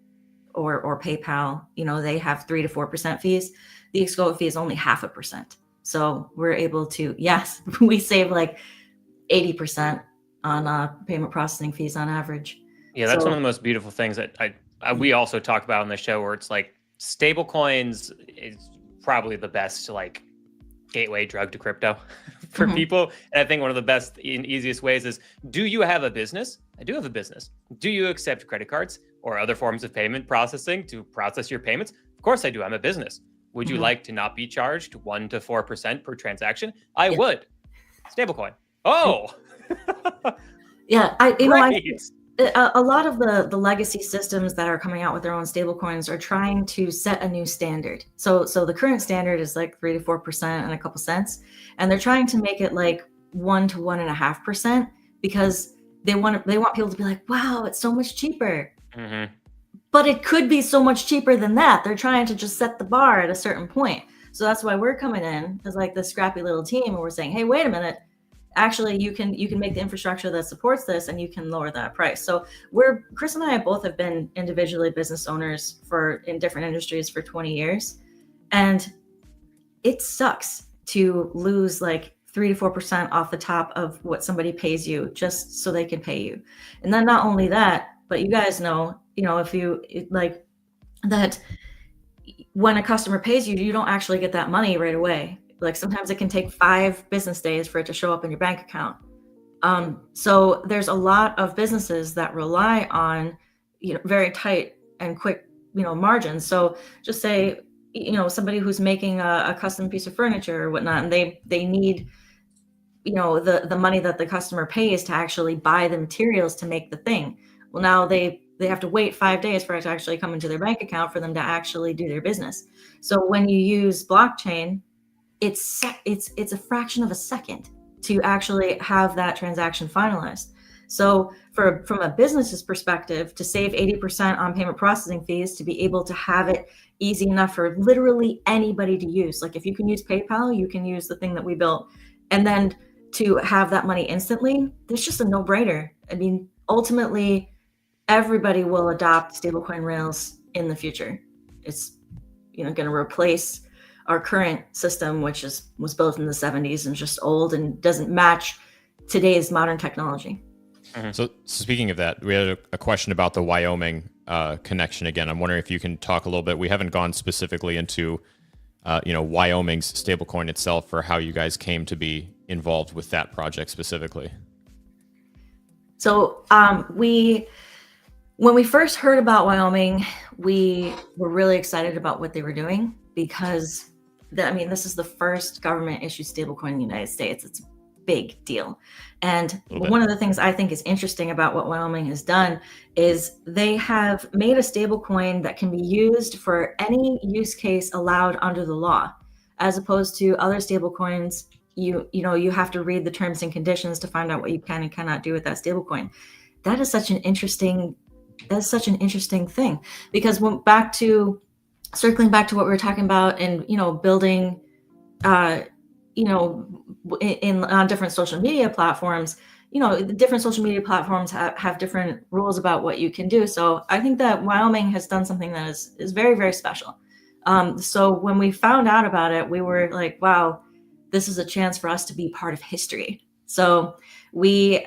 or PayPal, they have 3 to 4% fees. The XKOVA fee is only 0.5%. So we're able to, yes, we save like 80% on payment processing fees on average. Yeah, that's one of the most beautiful things that we also talk about on the show, where it's like stablecoins is probably the best like gateway drug to crypto for people. And I think one of the best and easiest ways is, do you have a business? I do have a business. Do you accept credit cards or other forms of payment processing to process your payments? Of course I do. I'm a business. Would you like to not be charged 1 to 4% per transaction? I would. Stablecoin. Oh, yeah. Great. A lot of the legacy systems that are coming out with their own stablecoins are trying to set a new standard. So the current standard is like 3 to 4% and a couple cents, and they're trying to make it like 1 to 1.5%, because they want people to be like, wow, it's so much cheaper. Mm-hmm. But it could be so much cheaper than that. They're trying to just set the bar at a certain point. So that's why we're coming in as like the scrappy little team, and we're saying, hey, wait a minute. Actually, you can make the infrastructure that supports this, and you can lower that price. So Chris and I both have been individually business owners in different industries for 20 years. And it sucks to lose like 3 to 4% off the top of what somebody pays you just so they can pay you. And then not only that, but you guys know, if you like that, when a customer pays you, you don't actually get that money right away. Like sometimes it can take 5 business days for it to show up in your bank account. So there's a lot of businesses that rely on, very tight and quick, margins. So just say, somebody who's making a custom piece of furniture or whatnot, and they need, the money that the customer pays to actually buy the materials to make the thing. Well, now they have to wait 5 days for it to actually come into their bank account for them to actually do their business. So when you use blockchain, it's a fraction of a second to actually have that transaction finalized. So from a business's perspective, to save 80% on payment processing fees, to be able to have it easy enough for literally anybody to use. Like if you can use PayPal, you can use the thing that we built, and then to have that money instantly, there's just a no-brainer. I mean, ultimately, everybody will adopt stablecoin rails in the future. It's going to replace our current system, which was built in the 70s and just old and doesn't match today's modern technology. Mm-hmm. So speaking of that, we had a question about the Wyoming connection again. I'm wondering if you can talk a little bit. We haven't gone specifically into Wyoming's stablecoin itself, or how you guys came to be involved with that project specifically. So when we first heard about Wyoming, we were really excited about what they were doing, because this is the first government issued stablecoin in the United States. It's a big deal. And one of the things I think is interesting about what Wyoming has done is they have made a stablecoin that can be used for any use case allowed under the law, as opposed to other stablecoins. You have to read the terms and conditions to find out what you can and cannot do with that stablecoin. That is such an interesting thing, because circling back to what we were talking about, and building on different social media platforms, the different social media platforms have different rules about what you can do. So I think that Wyoming has done something that is very, very special. So when we found out about it, we were like, wow, this is a chance for us to be part of history. So we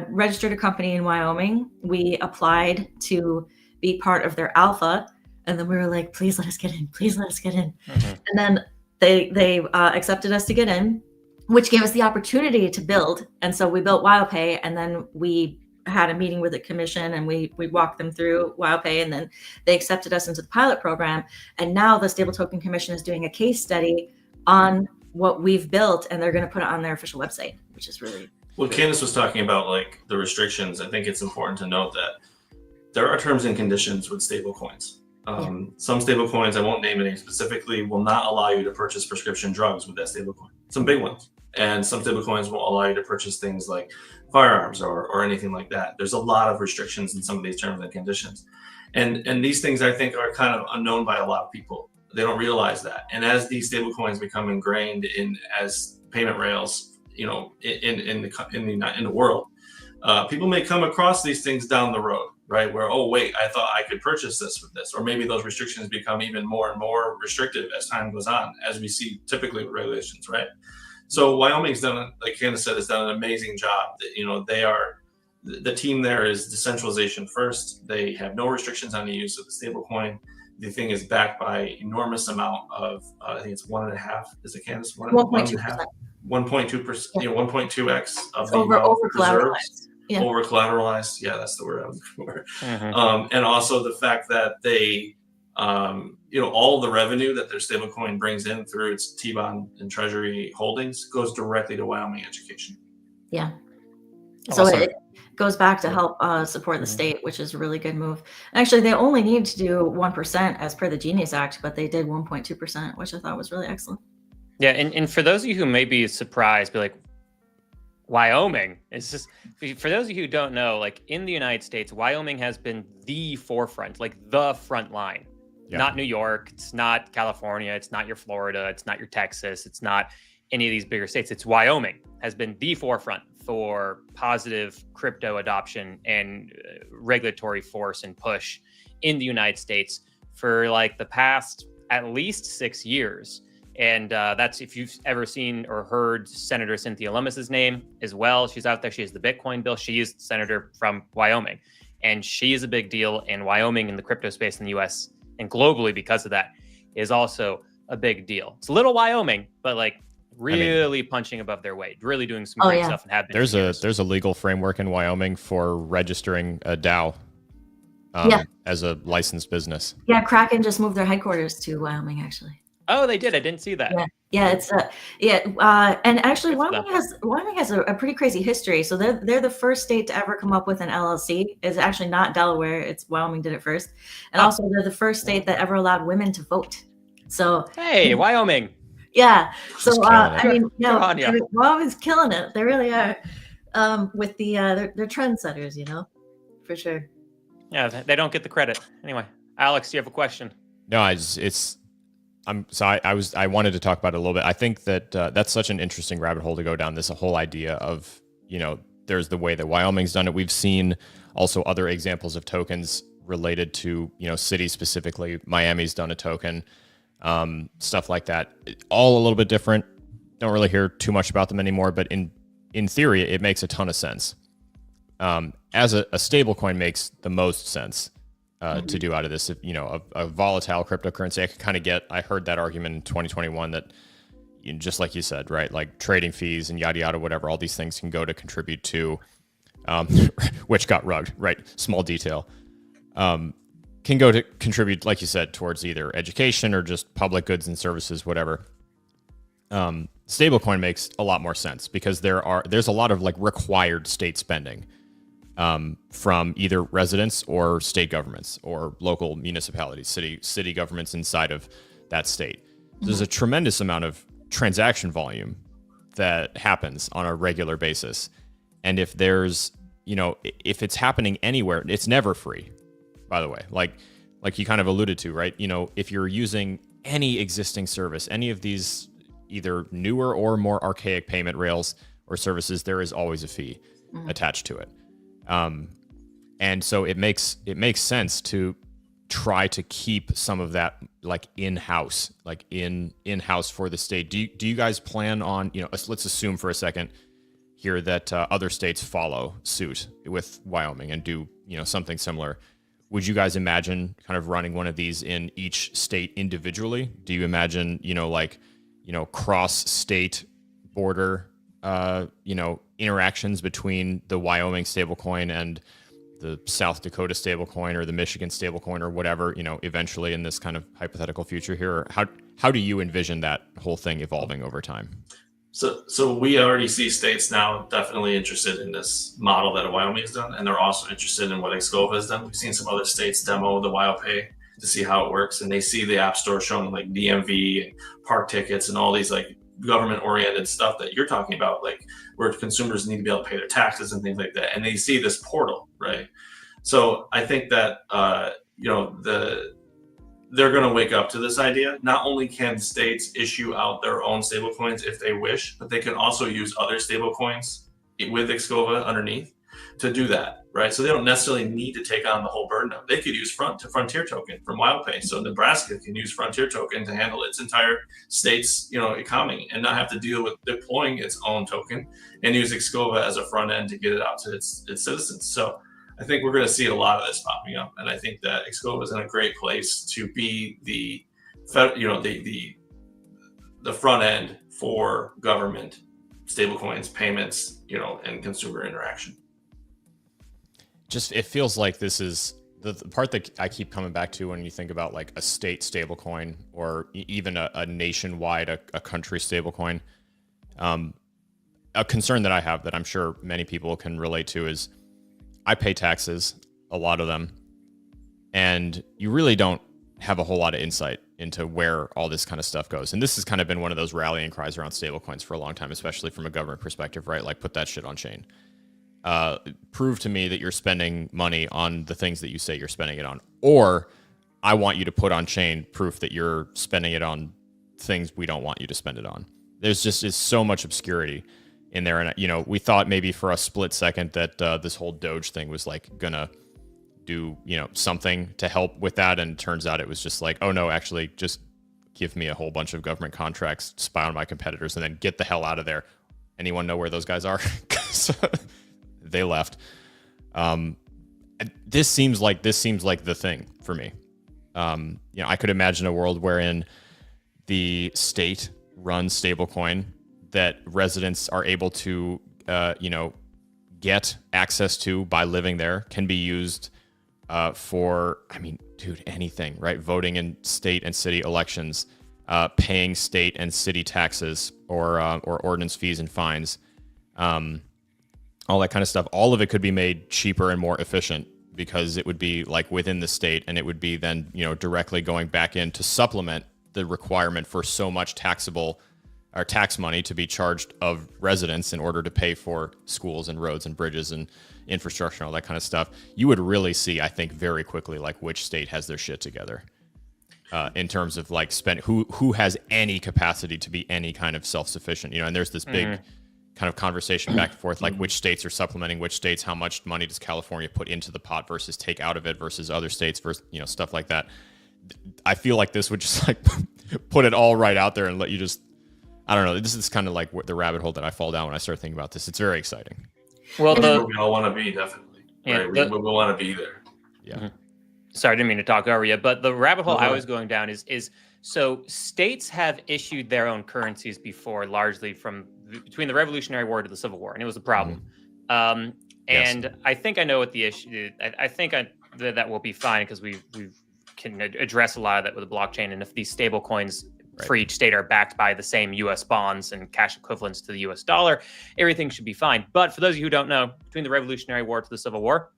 registered a company in Wyoming. We applied to be part of their alpha. And then we were like, please let us get in. Please let us get in. Mm-hmm. And then they accepted us to get in, which gave us the opportunity to build. And so we built WyoPay, and then we had a meeting with the commission, and we walked them through WyoPay, and then they accepted us into the pilot program. And now the Stable Token Commission is doing a case study on what we've built, and they're going to put it on their official website, which is really Well, Candice was talking about like the restrictions. I think it's important to note that there are terms and conditions with stablecoins. Some stablecoins, I won't name any specifically, will not allow you to purchase prescription drugs with that stablecoin. Some big ones. And some stablecoins won't allow you to purchase things like firearms or anything like that. There's a lot of restrictions in some of these terms and conditions. And these things, I think, are kind of unknown by a lot of people. They don't realize that. And as these stablecoins become ingrained in as payment rails, you know, in the world, people may come across these things down the road, right? Where, oh wait, I thought I could purchase this with this, or maybe those restrictions become even more and more restrictive as time goes on, as we see typically with regulations, right? So Wyoming's done, like Candice said, has done an amazing job. That, you know, the team there is decentralization first. They have no restrictions on the use of the stablecoin. The thing is backed by enormous amount of, I think it's 1.5. Is it Candice? 1.2%. 1.2%. You know, 1.2x of the over reserves. collateralized. Yeah. Over collateralized. Yeah, that's the word I was looking for. And also the fact that they, you know, all the revenue that their stablecoin brings in through its T-bond and treasury holdings goes directly to Wyoming education. Yeah. Awesome. So it goes back to help support the state, which is a really good move. Actually, they only need to do 1% as per the Genius Act, but they did 1.2%, which I thought was really excellent. Yeah, and for those of you who may be surprised, be like, Wyoming, it's just, for those of you who don't know, like in the United States, Wyoming has been the forefront, like the front line. Yeah. Not New York, it's not California, it's not your Florida, it's not your Texas, it's not any of these bigger states. It's Wyoming has been the forefront for positive crypto adoption and regulatory force and push in the United States for like the past at least 6 years. And that's, if you've ever seen or heard Senator Cynthia Lummis's name as well, she's out there. She has the Bitcoin bill. She is senator from Wyoming, and she is a big deal. And Wyoming in the crypto space in the US and globally because of that is also a big deal. It's a little Wyoming, but like really punching above their weight, really doing some great stuff and have been. There's a legal framework in Wyoming for registering a DAO as a licensed business. Yeah, Kraken just moved their headquarters to Wyoming, actually. Oh, they did. I didn't see that. Yeah, it's and actually Wyoming has a pretty crazy history. So they're the first state to ever come up with an LLC. It's actually not Delaware. It's Wyoming did it first, and also they're the first state that ever allowed women to vote. So hey, Wyoming. Yeah. So Wyoming's killing it. They really are. With the they're trendsetters, you know, for sure. Yeah, they don't get the credit. Anyway, Alex, do you have a question? No, I wanted to talk about it a little bit. I think that that's such an interesting rabbit hole to go down, this whole idea of, you know, there's the way that Wyoming's done it. We've seen also other examples of tokens related to, you know, cities specifically. Miami's done a token, stuff like that. All a little bit different. Don't really hear too much about them anymore, but in theory, it makes a ton of sense. As a stable coin makes the most sense. To do out of this, you know, a volatile cryptocurrency. I heard that argument in 2021 that, you know, just like you said, right? Like trading fees and yada, yada, whatever, all these things can go to contribute to, which got rugged, right? Small detail, can go to contribute, like you said, towards either education or just public goods and services, whatever. Stablecoin makes a lot more sense because there's a lot of like required state spending. From either residents or state governments or local municipalities, city governments inside of that state. There's a tremendous amount of transaction volume that happens on a regular basis. And if there's, you know, if it's happening anywhere, it's never free, by the way, like you kind of alluded to, right? You know, if you're using any existing service, any of these either newer or more archaic payment rails or services, there is always a fee attached to it. And so it makes sense to try to keep some of that like in-house, like in-house for the state. Do you guys plan on, you know, let's assume for a second here that other states follow suit with Wyoming and do, you know, something similar. Would you guys imagine kind of running one of these in each state individually? Do you imagine, you know, like cross-state border, interactions between the Wyoming stablecoin and the South Dakota stablecoin or the Michigan stablecoin or whatever, eventually in this kind of hypothetical future here? Or how do you envision that whole thing evolving over time? So we already see states now definitely interested in this model that Wyoming has done, and they're also interested in what XKOVA has done. We've seen some other states demo the WyoPay to see how it works, and they see the App Store showing like DMV and park tickets and all these like government-oriented stuff that you're talking about, like where consumers need to be able to pay their taxes and things like that, and they see this portal, right? So I think that they're going to wake up to this idea. Not only can states issue out their own stablecoins if they wish, but they can also use other stablecoins with XKOVA underneath to do that, right? So they don't necessarily need to take on the whole burden of it. They could use Frontier token from WyoPay. So Nebraska can use Frontier token to handle its entire state's economy and not have to deal with deploying its own token, and use XKOVA as a front end to get it out to its citizens. So I think we're going to see a lot of this popping up, and I think that XKOVA is in a great place to be the front end for government stablecoins, payments, and consumer interaction. Just it feels like this is the part that I keep coming back to when you think about like a state stablecoin or even a nationwide, a country stablecoin. A concern that I have that I'm sure many people can relate to is I pay taxes, a lot of them, and you really don't have a whole lot of insight into where all this kind of stuff goes. And this has kind of been one of those rallying cries around stablecoins for a long time, especially from a government perspective, right? Like put that shit on chain. Prove to me that you're spending money on the things that you say you're spending it on, or I want you to put on chain proof that you're spending it on things we don't want you to spend it on. There's just is so much obscurity in there. And, we thought maybe for a split second that this whole Doge thing was like gonna do, something to help with that. And turns out it was just like, oh no, actually just give me a whole bunch of government contracts, spy on my competitors, and then get the hell out of there. Anyone know where those guys are? They left. This seems like the thing for me. I could imagine a world wherein the state runs stablecoin that residents are able to, get access to by living there, can be used for, anything, right? Voting in state and city elections, paying state and city taxes or ordinance fees and fines, all that kind of stuff. All of it could be made cheaper and more efficient because it would be like within the state, and it would be then, directly going back in to supplement the requirement for so much taxable or tax money to be charged of residents in order to pay for schools and roads and bridges and infrastructure and all that kind of stuff. You would really see, I think, very quickly, like which state has their shit together in terms of like who has any capacity to be any kind of self-sufficient, and there's this big kind of conversation back and forth, like which states are supplementing which states, how much money does California put into the pot versus take out of it versus other states versus, stuff like that. I feel like this would just like put it all right out there and let you just, I don't know. This is kind of like the rabbit hole that I fall down when I start thinking about this. It's very exciting. Well, we all want to be, definitely. Yeah, right? We want to be there. Yeah. Sorry, I didn't mean to talk over you, but the rabbit hole I was going down is so states have issued their own currencies before, largely from between the Revolutionary War to the Civil War, and it was a problem. And Yes. I think I know what the issue. I think that will be fine because we can address a lot of that with the blockchain, and if these stable coins for each state are backed by the same U.S. bonds and cash equivalents to the U.S. dollar, everything should be fine. But for those of you who don't know, between the Revolutionary War to the Civil War,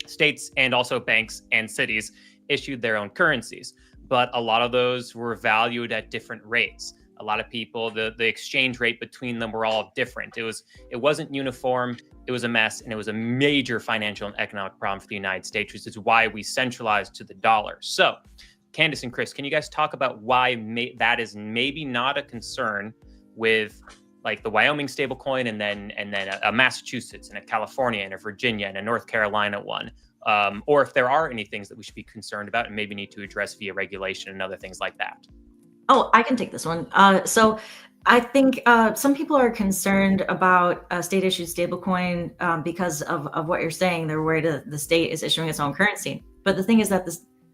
states and also banks and cities issued their own currencies, but a lot of those were valued at different rates. A lot of people, the exchange rate between them were all different. It wasn't uniform. It was a mess, and it was a major financial and economic problem for the United States, which is why we centralized to the dollar. So, Candice and Chris, can you guys talk about why that is maybe not a concern with like the Wyoming stablecoin and then a Massachusetts and a California and a Virginia and a North Carolina one, or if there are any things that we should be concerned about and maybe need to address via regulation and other things like that? Oh, I can take this one. So I think some people are concerned about a state-issued stablecoin because of what you're saying. They're worried that the state is issuing its own currency. But the thing is that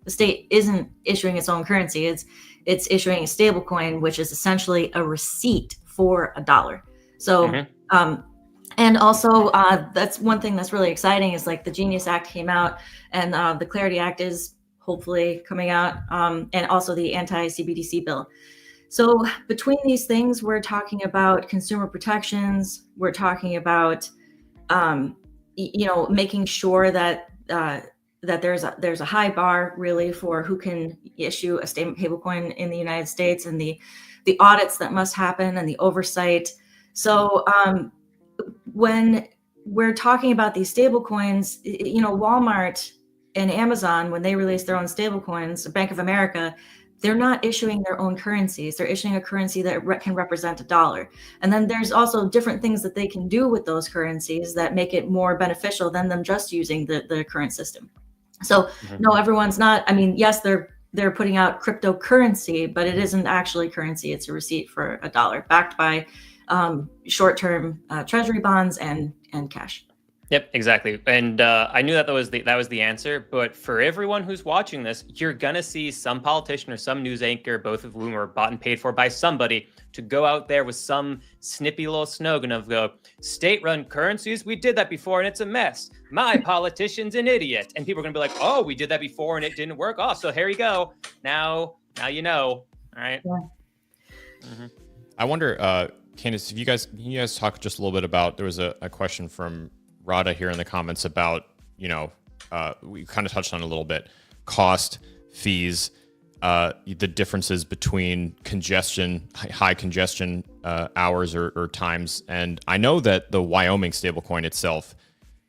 the state isn't issuing its own currency. It's issuing a stablecoin, which is essentially a receipt for a dollar. So, and also that's one thing that's really exciting is like the Genius Act came out, and the Clarity Act is hopefully coming out, and also the anti-CBDC bill. So between these things, we're talking about consumer protections. We're talking about, making sure that that there's a high bar really for who can issue a stablecoin in the United States, and the audits that must happen and the oversight. So when we're talking about these stablecoins, Walmart and Amazon, when they release their own stablecoins, Bank of America, they're not issuing their own currencies. They're issuing a currency that can represent a dollar. And then there's also different things that they can do with those currencies that make it more beneficial than them just using the current system. So no, everyone's not. I mean, yes, they're putting out cryptocurrency, but it isn't actually currency. It's a receipt for a dollar backed by short-term treasury bonds and cash. Yep, exactly. And I knew that was the answer. But for everyone who's watching this, you're gonna see some politician or some news anchor, both of whom are bought and paid for by somebody, to go out there with some snippy little slogan of the state-run currencies. We did that before and it's a mess. My politician's an idiot. And people are gonna be like, "Oh, we did that before and it didn't work. Oh, so here you go. Now you know." All right. Yeah. I wonder, Candice, if you guys talk just a little bit about, there was a question from Rada here in the comments about, we kind of touched on it a little bit, cost, fees, the differences between high congestion hours or times. And I know that the Wyoming stablecoin itself,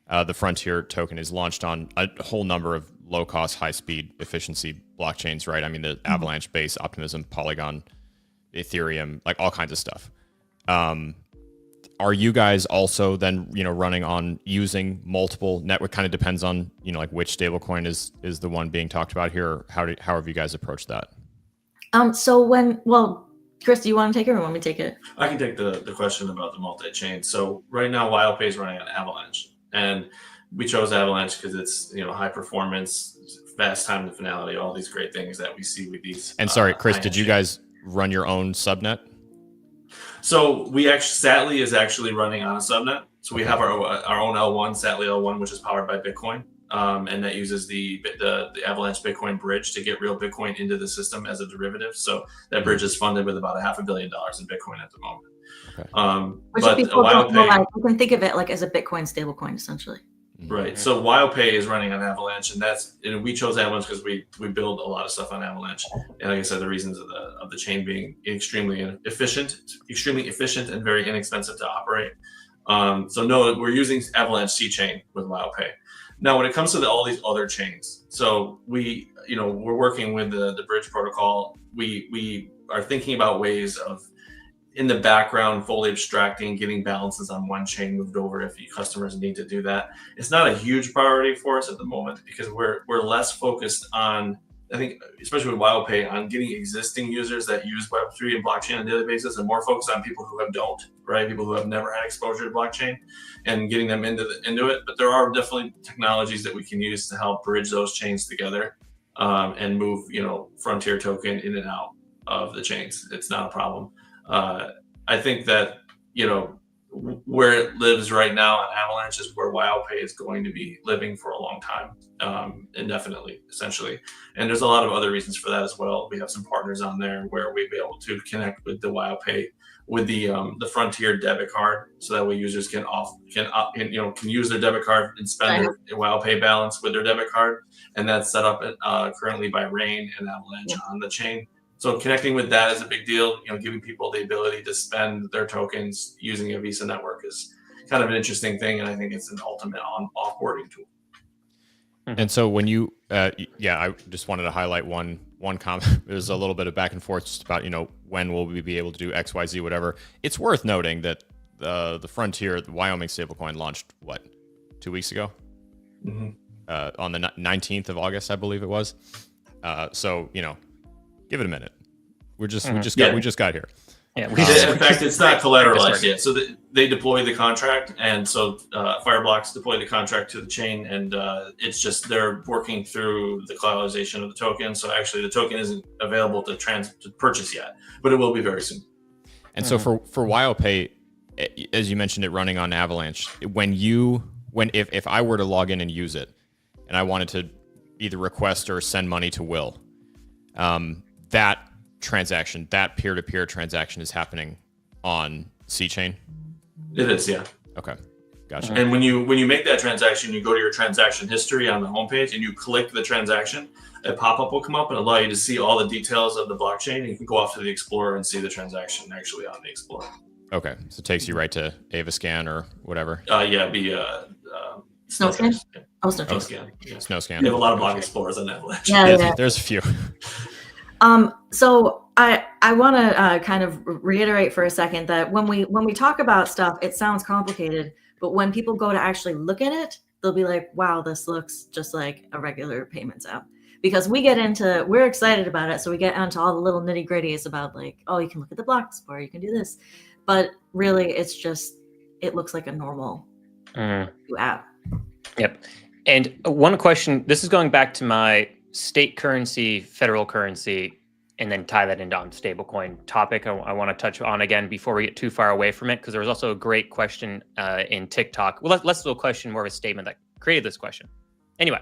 the Frontier token, is launched on a whole number of low cost, high speed, efficiency blockchains, right? I mean, the Avalanche base, Optimism, Polygon, Ethereum, like all kinds of stuff. Are you guys also then, running on using multiple network? Kind of depends on, like which stablecoin is the one being talked about here. How have you guys approached that? Chris, do you want to take it or want me to take it? I can take the question about the multi-chain. So right now, WyoPay is running on Avalanche, and we chose Avalanche because it's high performance, fast time to finality, all these great things that we see with these. And sorry, Chris, did you guys run your own subnet? So Satly is actually running on a subnet. So we have our own L1, Satly L1, which is powered by Bitcoin, and that uses the Avalanche Bitcoin bridge to get real Bitcoin into the system as a derivative. So that bridge is funded with about $500 million in Bitcoin at the moment. Okay. Which people don't realize, you can think of it like as a Bitcoin stablecoin, essentially. Right. So WyoPay is running on Avalanche, and we chose Avalanche because we build a lot of stuff on Avalanche. And like I said, the reasons of the chain being extremely efficient and very inexpensive to operate. So no, we're using Avalanche C chain with WyoPay. Now, when it comes to all these other chains, so we're working with the bridge protocol. We are thinking about ways of, in the background, fully abstracting, getting balances on one chain moved over if customers need to do that. It's not a huge priority for us at the moment because we're less focused on, I think, especially with WyoPay, on getting existing users that use Web3 and blockchain on a daily basis, and more focused on people who don't, right? People who have never had exposure to blockchain and getting them into it. But there are definitely technologies that we can use to help bridge those chains together and move, Frontier token in and out of the chains. It's not a problem. I think that, where it lives right now on Avalanche is where WyoPay is going to be living for a long time, indefinitely, essentially. And there's a lot of other reasons for that as well. We have some partners on there where we'll be able to connect with the WyoPay with the Frontier debit card, so that way users can use their debit card and spend their WyoPay balance with their debit card, and that's set up currently by Rain and Avalanche on the chain. So connecting with that is a big deal. Giving people the ability to spend their tokens using a Visa network is kind of an interesting thing, and I think it's an ultimate offboarding tool. And so when you, I just wanted to highlight one comment. There's a little bit of back and forth just about, when will we be able to do X, Y, Z, whatever. It's worth noting that the Frontier, the Wyoming stablecoin launched, 2 weeks ago? On the 19th of August, I believe it was. So, give it a minute. We just got here. Yeah, In fact, it's not collateralized yet. So they deploy the contract, and so Fireblocks deploy the contract to the chain, and it's just they're working through the collateralization of the token. So actually, the token isn't available to purchase yet, but it will be very soon. And so for WyoPay, as you mentioned, it running on Avalanche. If I were to log in and use it, and I wanted to either request or send money to Will, that transaction, that peer-to-peer transaction, is happening on C-Chain. It is, yeah. Okay, gotcha. And when you make that transaction, you go to your transaction history on the homepage, and you click the transaction. A pop-up will come up and allow you to see all the details of the blockchain. And you can go off to the Explorer and see the transaction actually on the Explorer. Okay, so it takes you right to AvaScan or whatever. Snowscan? Yeah. Oh, Snowscan. Snowscan. Yeah. Snowscan. You have a lot of block explorers on Avalanche. Yeah. There's a few. So I want to kind of reiterate for a second that when we talk about stuff, it sounds complicated, but when people go to actually look at it, they'll be like, wow, this looks just like a regular payments app. Because we're excited about it, so we get into all the little nitty gritties about like, oh, you can look at the block explorer, you can do this, but really, it looks like a normal app. Yep. And one question, this is going back to my state currency, federal currency, and then tie that into on stablecoin topic. I want to touch on again before we get too far away from it, because there was also a great question in TikTok. Well, let's do a question, more of a statement that created this question. Anyway,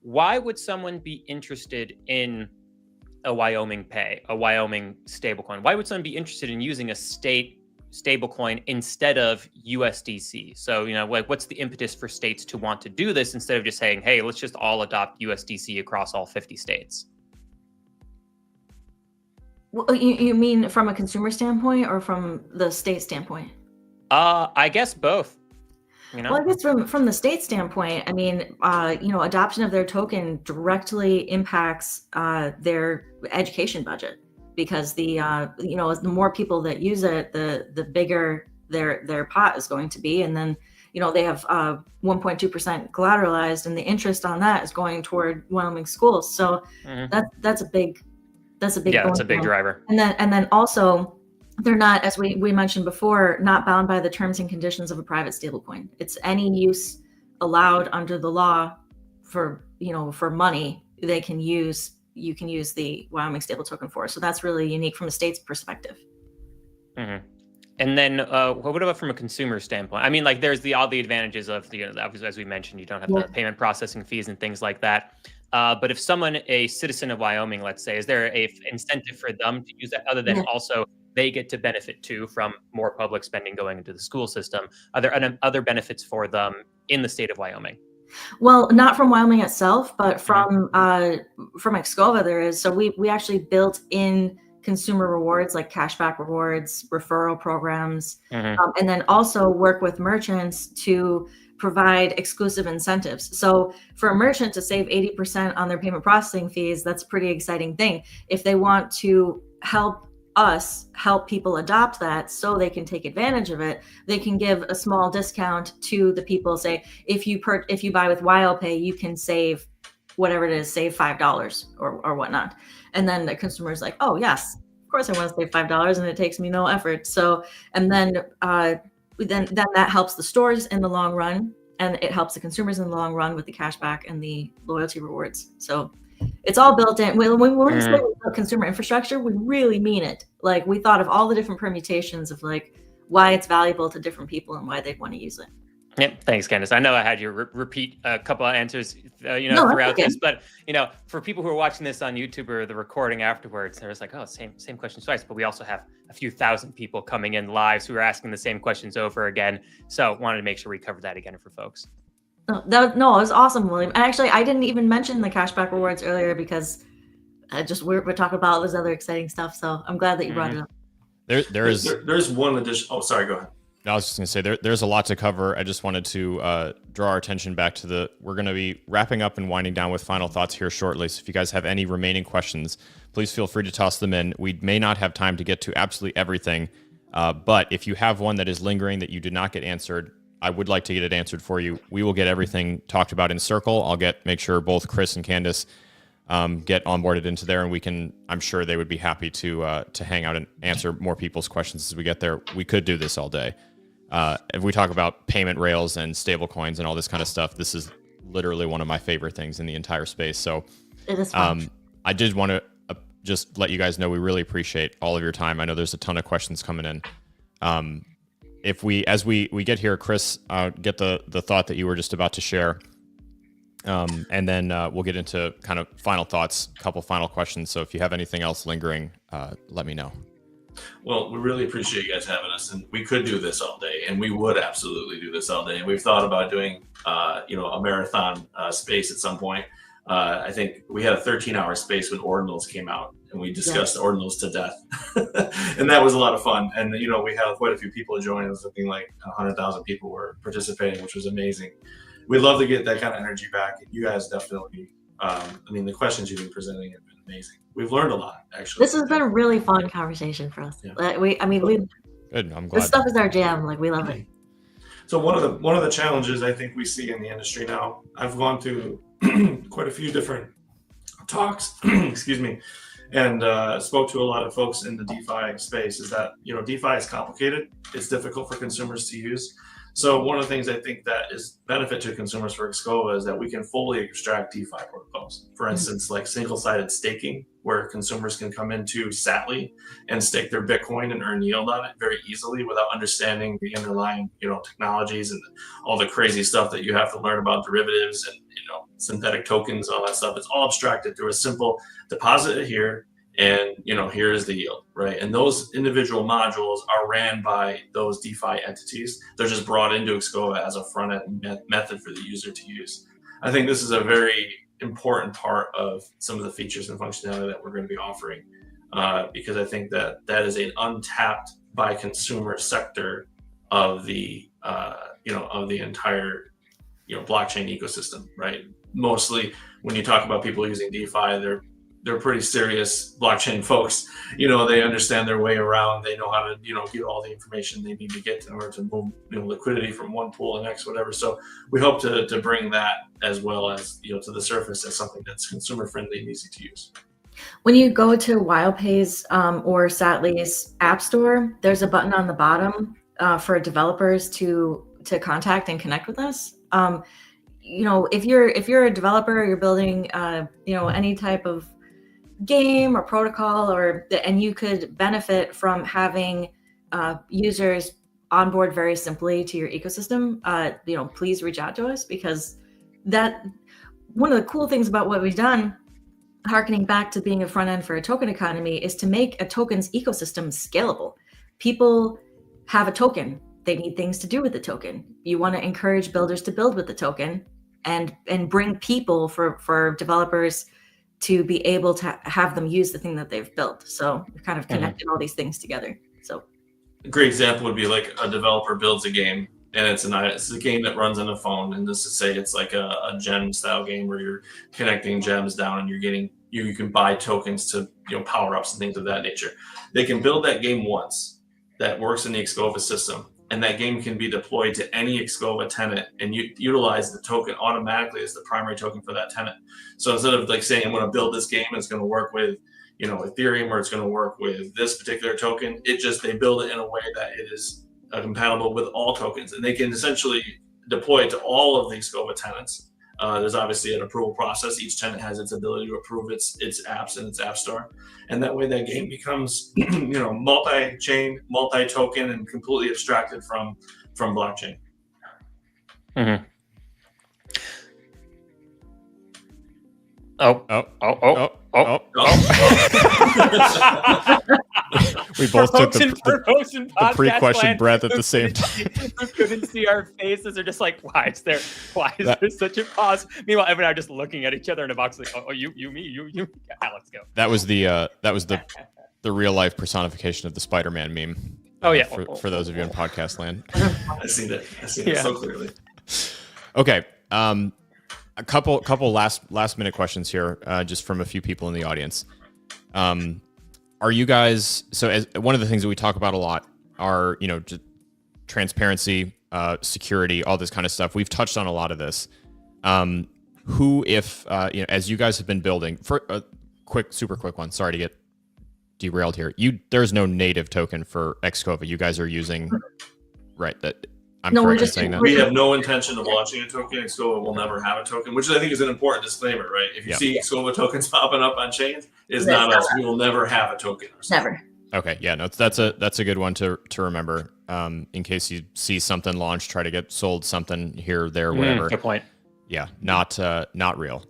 why would someone be interested in a Wyoming Pay, a Wyoming stablecoin? Why would someone be interested in using a state stablecoin instead of USDC? So, what's the impetus for states to want to do this instead of just saying, hey, let's just all adopt USDC across all 50 states? Well, you mean from a consumer standpoint or from the state standpoint? I guess both. Well, I guess from the state standpoint, I mean, adoption of their token directly impacts their education budget, because the more people that use it, the bigger their pot is going to be, and then they have 1.2% collateralized, and the interest on that is going toward Wyoming schools. So that's a big that's a big driver. And then also, they're not, as we mentioned before, not bound by the terms and conditions of a private stablecoin. It's any use allowed under the law for money you can use the Wyoming stable token for. So that's really unique from a state's perspective. Mm-hmm. And then what about from a consumer standpoint? I mean, like there's all the advantages of as we mentioned, you don't have the payment processing fees and things like that. But if someone, a citizen of Wyoming, let's say, is there a incentive for them to use that other than also they get to benefit too from more public spending going into the school system? Are there other benefits for them in the state of Wyoming? Well, not from Wyoming itself, but from XKOVA there is. So we actually built in consumer rewards like cashback rewards, referral programs, and then also work with merchants to provide exclusive incentives. So for a merchant to save 80% on their payment processing fees, that's a pretty exciting thing. If they want to help people adopt that so they can take advantage of it, they can give a small discount to the people. Say, if you buy with WyoPay, you can save whatever it is, save $5 or whatnot. And then the consumer's like, oh yes, of course I want to save $5 and it takes me no effort. So, and then that helps the stores in the long run, and it helps the consumers in the long run with the cashback and the loyalty rewards. So it's all built in. When we say consumer infrastructure, we really mean it. Like, we thought of all the different permutations of like why it's valuable to different people and why they'd want to use it. Yep. Thanks, Candice. I know I had you repeat a couple of answers, throughout this, but for people who are watching this on YouTube or the recording afterwards, they're just like, oh, same question twice. But we also have a few thousand people coming in live who are asking the same questions over again. So wanted to make sure we covered that again for folks. No, it was awesome, William. And actually, I didn't even mention the cashback rewards earlier because we're talking about all this other exciting stuff. So I'm glad that you brought it up. There's one addition. Oh, sorry. Go ahead. I was just going to say there's a lot to cover. I just wanted to draw our attention back to we're going to be wrapping up and winding down with final thoughts here shortly. So if you guys have any remaining questions, please feel free to toss them in. We may not have time to get to absolutely everything, but if you have one that is lingering that you did not get answered, I would like to get it answered for you. We will get everything talked about in circle. I'll make sure both Chris and Candice get onboarded into there, and we can. I'm sure they would be happy to hang out and answer more people's questions as we get there. We could do this all day. If we talk about payment rails and stablecoins and all this kind of stuff, this is literally one of my favorite things in the entire space. So It is fun. I did want to just let you guys know we really appreciate all of your time. I know there's a ton of questions coming in. If we, as we get here, Chris, get the thought that you were just about to share, and then we'll get into kind of final thoughts, a couple final questions. So if you have anything else lingering, let me know. Well, we really appreciate you guys having us, and we could do this all day, and we would absolutely do this all day. And we've thought about doing, a marathon space at some point. I think we had a 13-hour space when ordinals came out, and we discussed ordinals to death, and that was a lot of fun. And we had quite a few people join. It was something like 100,000 people were participating, which was amazing. We'd love to get that kind of energy back. You guys definitely. The questions you've been presenting have been amazing. We've learned a lot, actually. This has been a really fun conversation for us. Yeah. We Good. I'm glad. this stuff is our jam. Like, we love it. So one of the challenges I think we see in the industry now, I've gone through quite a few different talks, excuse me, and spoke to a lot of folks in the DeFi space, is that DeFi is complicated. It's difficult for consumers to use. So one of the things I think that is benefit to consumers for XKOVA is that we can fully extract DeFi protocols. For instance, like single-sided staking, where consumers can come into Satly and stake their Bitcoin and earn yield on it very easily without understanding the underlying technologies and all the crazy stuff that you have to learn about derivatives and synthetic tokens, all that stuff. It's all abstracted through a simple deposit it here, and here is the yield, right? And those individual modules are ran by those DeFi entities. They're just brought into XKOVA as a front end method for the user to use. I think this is a very important part of some of the features and functionality that we're going to be offering, because I think that is an untapped by consumer sector of the of the entire blockchain ecosystem, right? Mostly when you talk about people using DeFi, they're pretty serious blockchain folks. They understand their way around. They know how to, get all the information they need to get in order to move, liquidity from one pool to the next, whatever. So we hope to bring that as well as, to the surface as something that's consumer friendly and easy to use. When you go to WyoPay's or Satly's app store, there's a button on the bottom for developers to contact and connect with us. If you're a developer, you're building any type of game or protocol, and you could benefit from having users onboard very simply to your ecosystem, please reach out to us, because that one of the cool things about what we've done, harkening back to being a front end for a token economy, is to make a tokens ecosystem scalable. People have a token. They need things to do with the token. You want to encourage builders to build with the token and bring people for developers to be able to have them use the thing that they've built. So we've kind of connected all these things together. So a great example would be like a developer builds a game, and it's a game that runs on a phone. And this is, say it's like a gem style game where you're connecting gems down and you're getting, you can buy tokens to, power ups and things of that nature. They can build that game once that works in the XKOVA system, and that game can be deployed to any XKOVA tenant and utilize the token automatically as the primary token for that tenant. So instead of like saying, I'm going to build this game and it's going to work with, Ethereum, or it's going to work with this particular token, they build it in a way that it is compatible with all tokens, and they can essentially deploy it to all of the XKOVA tenants. There's obviously an approval process. Each tenant has its ability to approve its apps in its app store. And that way that game becomes, multi-chain, multi-token, and completely abstracted from blockchain. Mm-hmm. We both took the the pre-question breath at the same time. Who couldn't see our faces are just like, why is there such a pause? Meanwhile, Evan and I are just looking at each other in a box like, you, me, you. Yeah, let's go. That was the real life personification of the Spider-Man meme. Oh yeah. For those of you in podcast land. I see that so clearly. Okay. A couple last minute questions here, just from a few people in the audience. Are you guys, so as one of the things that we talk about a lot are, just transparency, security, all this kind of stuff. We've touched on a lot of this. who, if as you guys have been building, for a super quick one. Sorry to get derailed here. There's no native token for XKOVA. You guys are using, right? That I'm No, we're correct in just- saying that. We have no intention of launching a token. XKOVA will never have a token, which I think is an important disclaimer, right? If you see XKOVA tokens popping up on chains, it's not us. We will never have a token. Never. Okay, yeah, no, that's a good one to remember. In case you see something launched, try to get sold something here, there, whatever. Good point. Yeah, not real.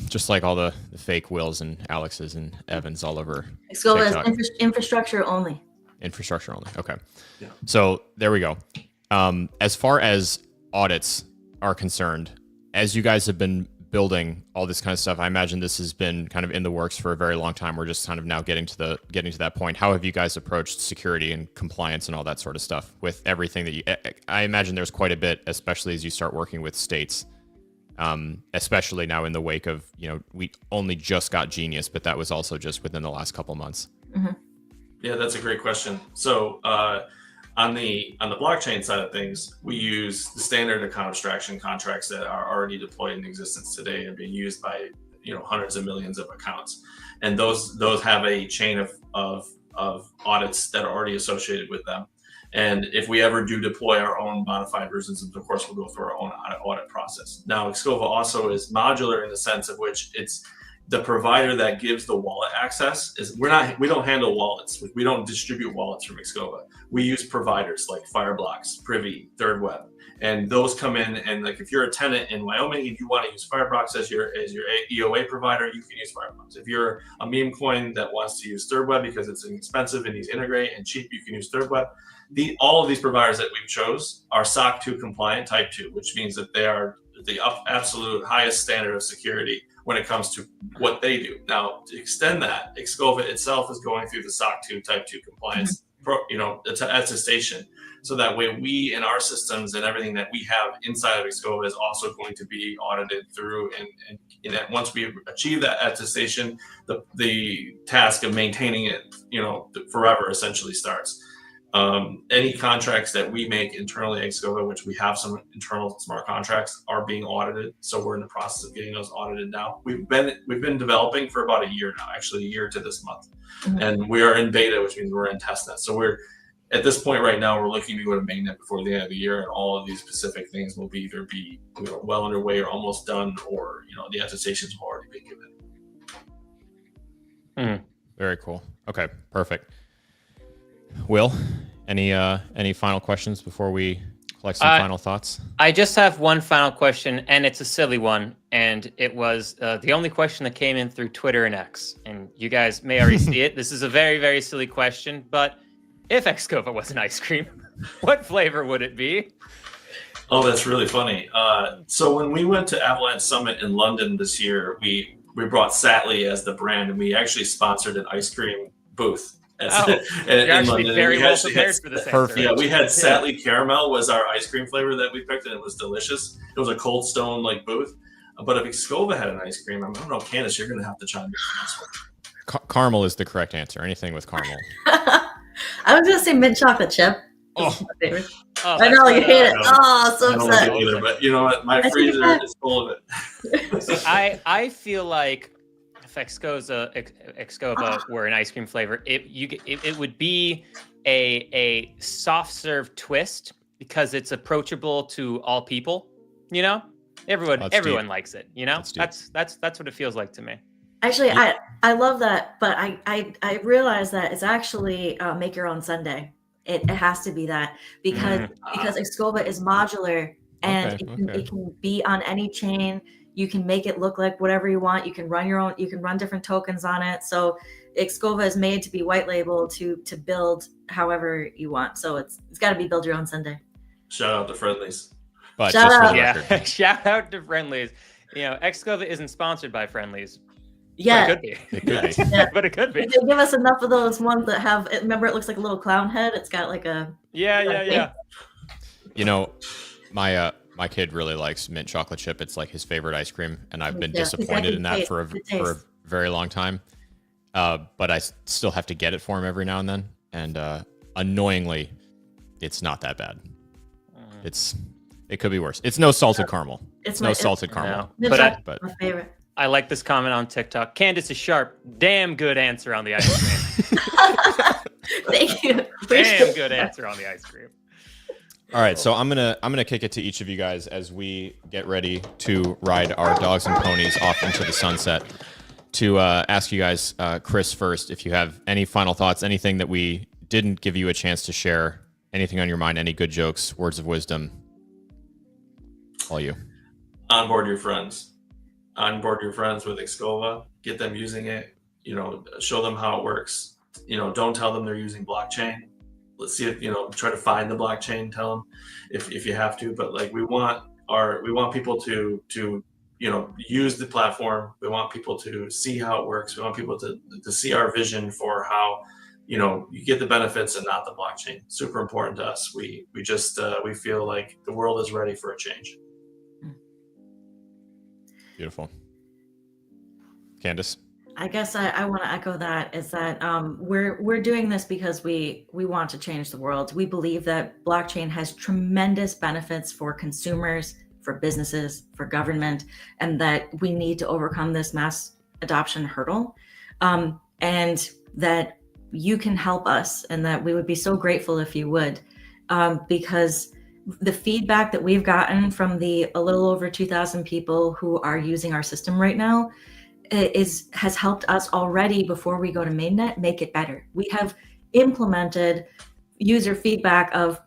Just like all the fake Wills and Alexes and Evans all over XKOVA TikTok. is infrastructure only. Infrastructure only. Okay. Yeah. So there we go. As far as audits are concerned, as you guys have been building all this kind of stuff, I imagine this has been kind of in the works for a very long time. We're just kind of now getting to that point. How have you guys approached security and compliance and all that sort of stuff with everything that I imagine there's quite a bit, especially as you start working with states, especially now in the wake of, we only just got Genius, but that was also just within the last couple months. Mm-hmm. Yeah, that's a great question. So on the blockchain side of things, we use the standard account abstraction contracts that are already deployed in existence today and being used by hundreds of millions of accounts, and those have a chain of audits that are already associated with them. And if we ever do deploy our own modified versions, of course, we'll go through our own audit process. Now, XKOVA also is modular in the sense of which it's the provider that gives the wallet access. We don't handle wallets. We don't distribute wallets from XKOVA. We use providers like Fireblocks, Privy, ThirdWeb, and those come in. And like if you're a tenant in Wyoming and you want to use Fireblocks as your EOA provider, you can use Fireblocks. If you're a meme coin that wants to use ThirdWeb because it's inexpensive and needs to integrate and cheap, you can use ThirdWeb. All of these providers that we've chose are SOC 2 compliant type 2, which means that they are the absolute highest standard of security when it comes to what they do. Now, to extend that, XKOVA itself is going through the SOC 2 type 2 compliance, attestation. So that way we in our systems and everything that we have inside of XKOVA is also going to be audited through. And that once we achieve that attestation, the task of maintaining it, forever essentially starts. Any contracts that we make internally at XKOVA, which we have some internal smart contracts, are being audited. So we're in the process of getting those audited now. We've been developing for about a year now, actually a year to this month. Mm-hmm. And we are in beta, which means we're in testnet. So we're at this point right now, we're looking to go to mainnet before the end of the year, and all of these specific things will either be well underway or almost done, or the attestations have already been given. Very cool. Okay, perfect. Will, any final questions before we collect some final thoughts? I just have one final question, and it's a silly one, and it was the only question that came in through Twitter and X, and you guys may already see it. This is a very, very silly question, but if XKOVA was an ice cream, what flavor would it be? Oh, that's really funny. So when we went to Avalanche Summit in London this year, we brought Satly as the brand, and we actually sponsored an ice cream booth. You're actually very well prepared for this. Perfect. Yeah, we had Satly Caramel was our ice cream flavor that we picked, and it was delicious. It was a Cold Stone like booth. But if XKOVA had an ice cream, I don't know, Candice, you're going to have to chime in on this one. Caramel is the correct answer. Anything with caramel. I was going to say mint chocolate chip. Oh. My favorite. Oh, I know, you hate it. Oh, so I don't like upset. it either, but you know what? My freezer is full of it. See, I feel like if XKOVA were an ice cream flavor, it would be a soft serve twist because it's approachable to all people. Everyone likes it. That's what it feels like to me. Actually, I love that, but I realize that it's actually make your own sundae. It has to be that because XKOVA is modular and it can be on any chain. You can make it look like whatever you want. You can run your own. You can run different tokens on it. So XKOVA is made to be white label to build however you want. So it's got to be build your own sundae. Shout out to Friendlies. But Shout just for out. the record. Yeah, shout out to Friendlies. XKOVA isn't sponsored by Friendlies. Yeah, But it could be. It could be. Yeah. But it could be. If they give us enough of those ones that have. Remember, it looks like a little clown head. It's got like a. Yeah. My kid really likes mint chocolate chip. It's like his favorite ice cream, and I've been disappointed in that for a very long time. But I still have to get it for him every now and then, and annoyingly, it's not that bad. It could be worse. It's no salted caramel. It's no my salted caramel. No. It's But I, But my favorite. I like this comment on TikTok. Candice is sharp. Damn good answer on the ice cream. Thank you. Damn Appreciate good that. answer on the ice cream. all right, so I'm gonna kick it to each of you guys as we get ready to ride our dogs and ponies off into the sunset. To ask you guys, Chris first, if you have any final thoughts, anything that we didn't give you a chance to share, anything on your mind, any good jokes, words of wisdom, all you. Onboard your friends. Onboard your friends with XKOVA. Get them using it. You know, show them how it works. You know, don't tell them they're using blockchain. Let's see if, you know, try to find the blockchain. Tell them if you have to. But like we want people to you know, use the platform. We want people to see how it works. We want people to see our vision for how, you know, you get the benefits and not the blockchain. Super important to us. We just we feel like the world is ready for a change. Beautiful. Candice? I guess I want to echo that, is that we're doing this because we want to change the world. We believe that blockchain has tremendous benefits for consumers, for businesses, for government, and that we need to overcome this mass adoption hurdle, and that you can help us, and that we would be so grateful if you would, because the feedback that we've gotten from the a little over 2,000 people who are using our system right now has helped us already, before we go to mainnet, make it better. We have implemented user feedback of,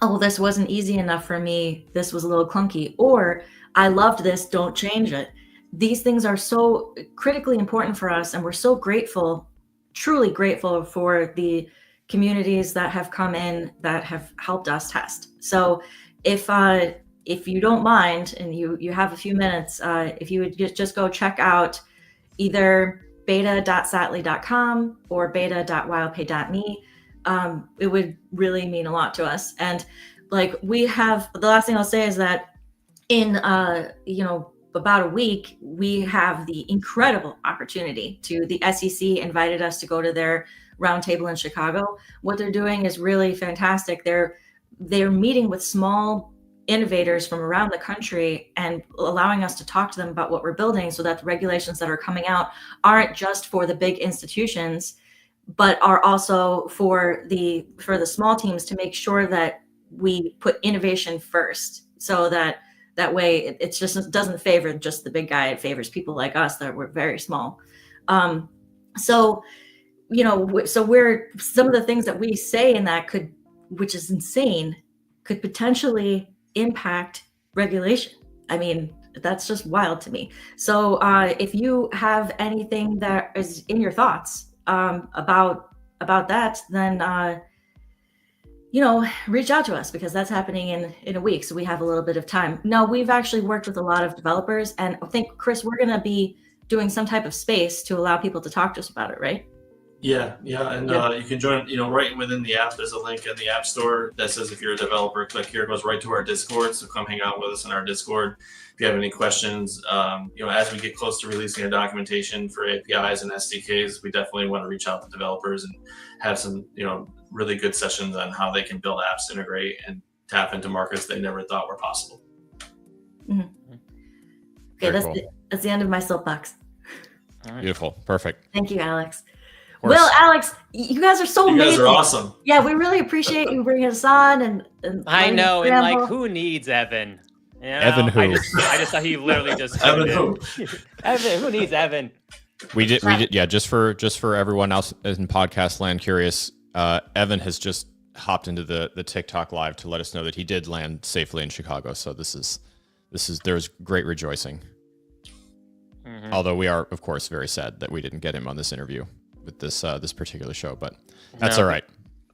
oh, this wasn't easy enough for me, this was a little clunky, or I loved this, don't change it. These things are so critically important for us, and we're so grateful, truly grateful for the communities that have come in that have helped us test. So if you don't mind and you have a few minutes, if you would just go check out either beta.satly.com or beta.wyopay.me, it would really mean a lot to us. And like we have, the last thing I'll say is that in about a week, we have the incredible opportunity the SEC invited us to go to their roundtable in Chicago. What they're doing is really fantastic. They're meeting with small innovators from around the country and allowing us to talk to them about what we're building, so that the regulations that are coming out aren't just for the big institutions, but are also for the small teams, to make sure that we put innovation first, so that way it doesn't favor just the big guy. It favors people like us that we're very small. So we're, some of the things that we say in that which is insane, could potentially impact regulation. I mean, that's just wild to me. So if you have anything that is in your thoughts about that, then reach out to us, because that's happening in a week. So we have a little bit of time. No, we've actually worked with a lot of developers, and I think, Chris, we're going to be doing some type of space to allow people to talk to us about it, right? Yeah, and you can join, right within the app. There's a link in the App Store that says if you're a developer, click here, it goes right to our Discord. So come hang out with us in our Discord. If you have any questions, as we get close to releasing our documentation for APIs and SDKs, we definitely want to reach out to developers and have some, really good sessions on how they can build apps, integrate, and tap into markets they never thought were possible. Mm-hmm. Okay, that's the end of my soapbox. All right. Beautiful. Perfect. Thank you, Alex. Well, Alex, you guys are so amazing. You guys are awesome. Yeah, we really appreciate you bringing us on. And I know, and scramble. like, who needs Evan? Evan who? I just thought he literally just Evan who? Evan, who needs Evan? We did. Yeah. Just for everyone else in podcast land curious, Evan has just hopped into the TikTok live to let us know that he did land safely in Chicago. So there's great rejoicing. Mm-hmm. Although we are, of course, very sad that we didn't get him on this interview with this particular show, but that's all right.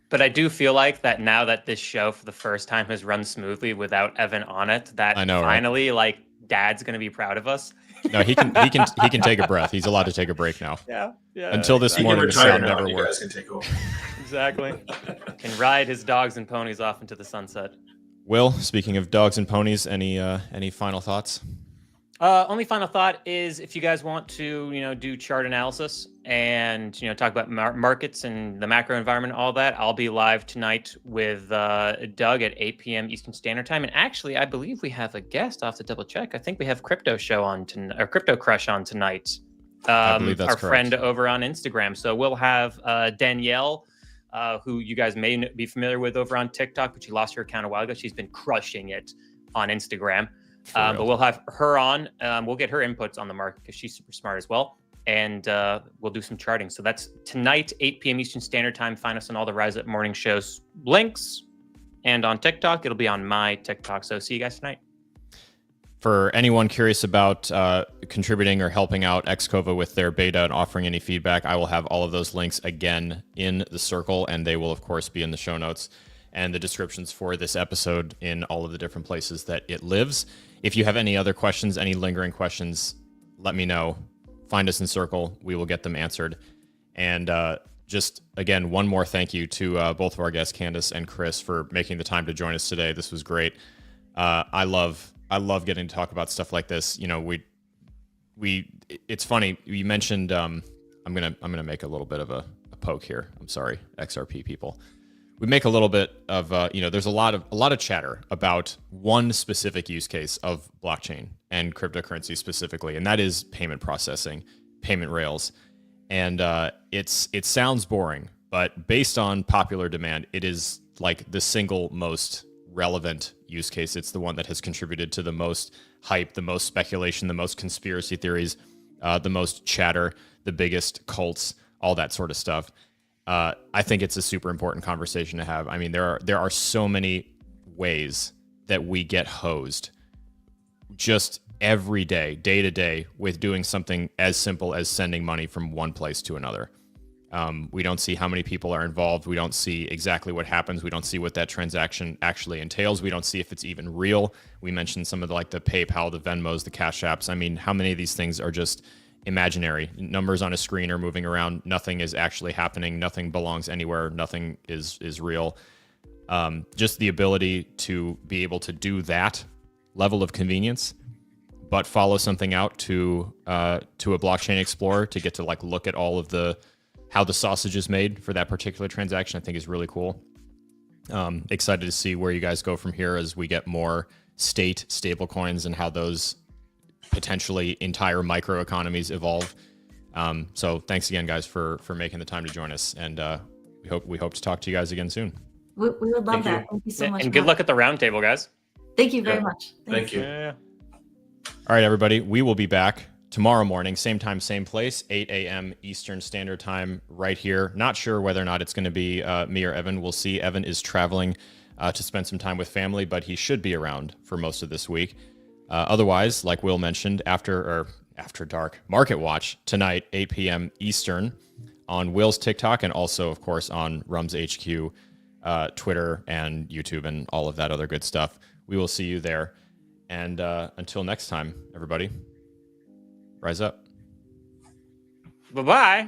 But I do feel like that now that this show for the first time has run smoothly without Evan on it, that I know, finally, like, Dad's gonna be proud of us. No, he can take a breath. He's allowed to take a break now. Yeah. Until this morning, the sound never you worked. guys can take over. Exactly. Can ride his dogs and ponies off into the sunset. Will, speaking of dogs and ponies, any final thoughts? Only final thought is if you guys want to, do chart analysis and, talk about markets and the macro environment, all that, I'll be live tonight with Doug at 8 p.m. Eastern Standard Time. And actually, I believe we have a guest. I'll have to double check. I think we have Crypto Show on tonight, or Crypto Crush on tonight. I believe that's our correct. friend over on Instagram. So we'll have Danielle, who you guys may be familiar with over on TikTok, but she lost her account a while ago. She's been crushing it on Instagram. But we'll have her on. We'll get her inputs on the market because she's super smart as well. And we'll do some charting. So that's tonight, 8 p.m. Eastern Standard Time. Find us on all the Rise Up Morning Shows links. And on TikTok, it'll be on my TikTok. So see you guys tonight. For anyone curious about contributing or helping out XKOVA with their beta and offering any feedback, I will have all of those links again in the circle, and they will, of course, be in the show notes and the descriptions for this episode in all of the different places that it lives. If you have any other questions, any lingering questions, let me know. Find us in Circle. We will get them answered. And just, again, one more thank you to both of our guests, Candice and Chris, for making the time to join us today. This was great. I love getting to talk about stuff like this. It's funny. You mentioned, I'm gonna make a little bit of a poke here. I'm sorry, XRP people. We make a little bit of, there's a lot of chatter about one specific use case of blockchain and cryptocurrency specifically, and that is payment processing, payment rails. And it sounds boring, but based on popular demand, it is like the single most relevant use case. It's the one that has contributed to the most hype, the most speculation, the most conspiracy theories, the most chatter, the biggest cults, all that sort of stuff. I think it's a super important conversation to have. I mean, there are so many ways that we get hosed just every day, day to day, with doing something as simple as sending money from one place to another. We don't see how many people are involved. We don't see exactly what happens. We don't see what that transaction actually entails. We don't see if it's even real. We mentioned some of the PayPal, the Venmos, the Cash Apps. I mean, how many of these things are just imaginary? Numbers on a screen are moving around. Nothing is actually happening. Nothing belongs anywhere. Nothing is real. Just the ability to be able to do that level of convenience, but follow something out to a blockchain explorer to get to look at all of how the sausage is made for that particular transaction, I think is really cool. Excited to see where you guys go from here as we get more state stablecoins and how those potentially entire microeconomies evolve. So thanks again, guys, for making the time to join us, and we hope to talk to you guys again soon. We would love that. Thank you so much. And good luck at the roundtable, guys. Thank you very much. Thank you. Yeah. All right, everybody, we will be back tomorrow morning, same time, same place, 8 a.m. Eastern Standard Time, right here. Not sure whether or not it's going to be me or Evan. We'll see. Evan is traveling to spend some time with family, but he should be around for most of this week. Otherwise, like Will mentioned, after dark, Market Watch tonight, 8 p.m. Eastern, on Will's TikTok, and also, of course, on Rum's HQ, Twitter, and YouTube, and all of that other good stuff. We will see you there. And until next time, everybody, rise up. Bye-bye.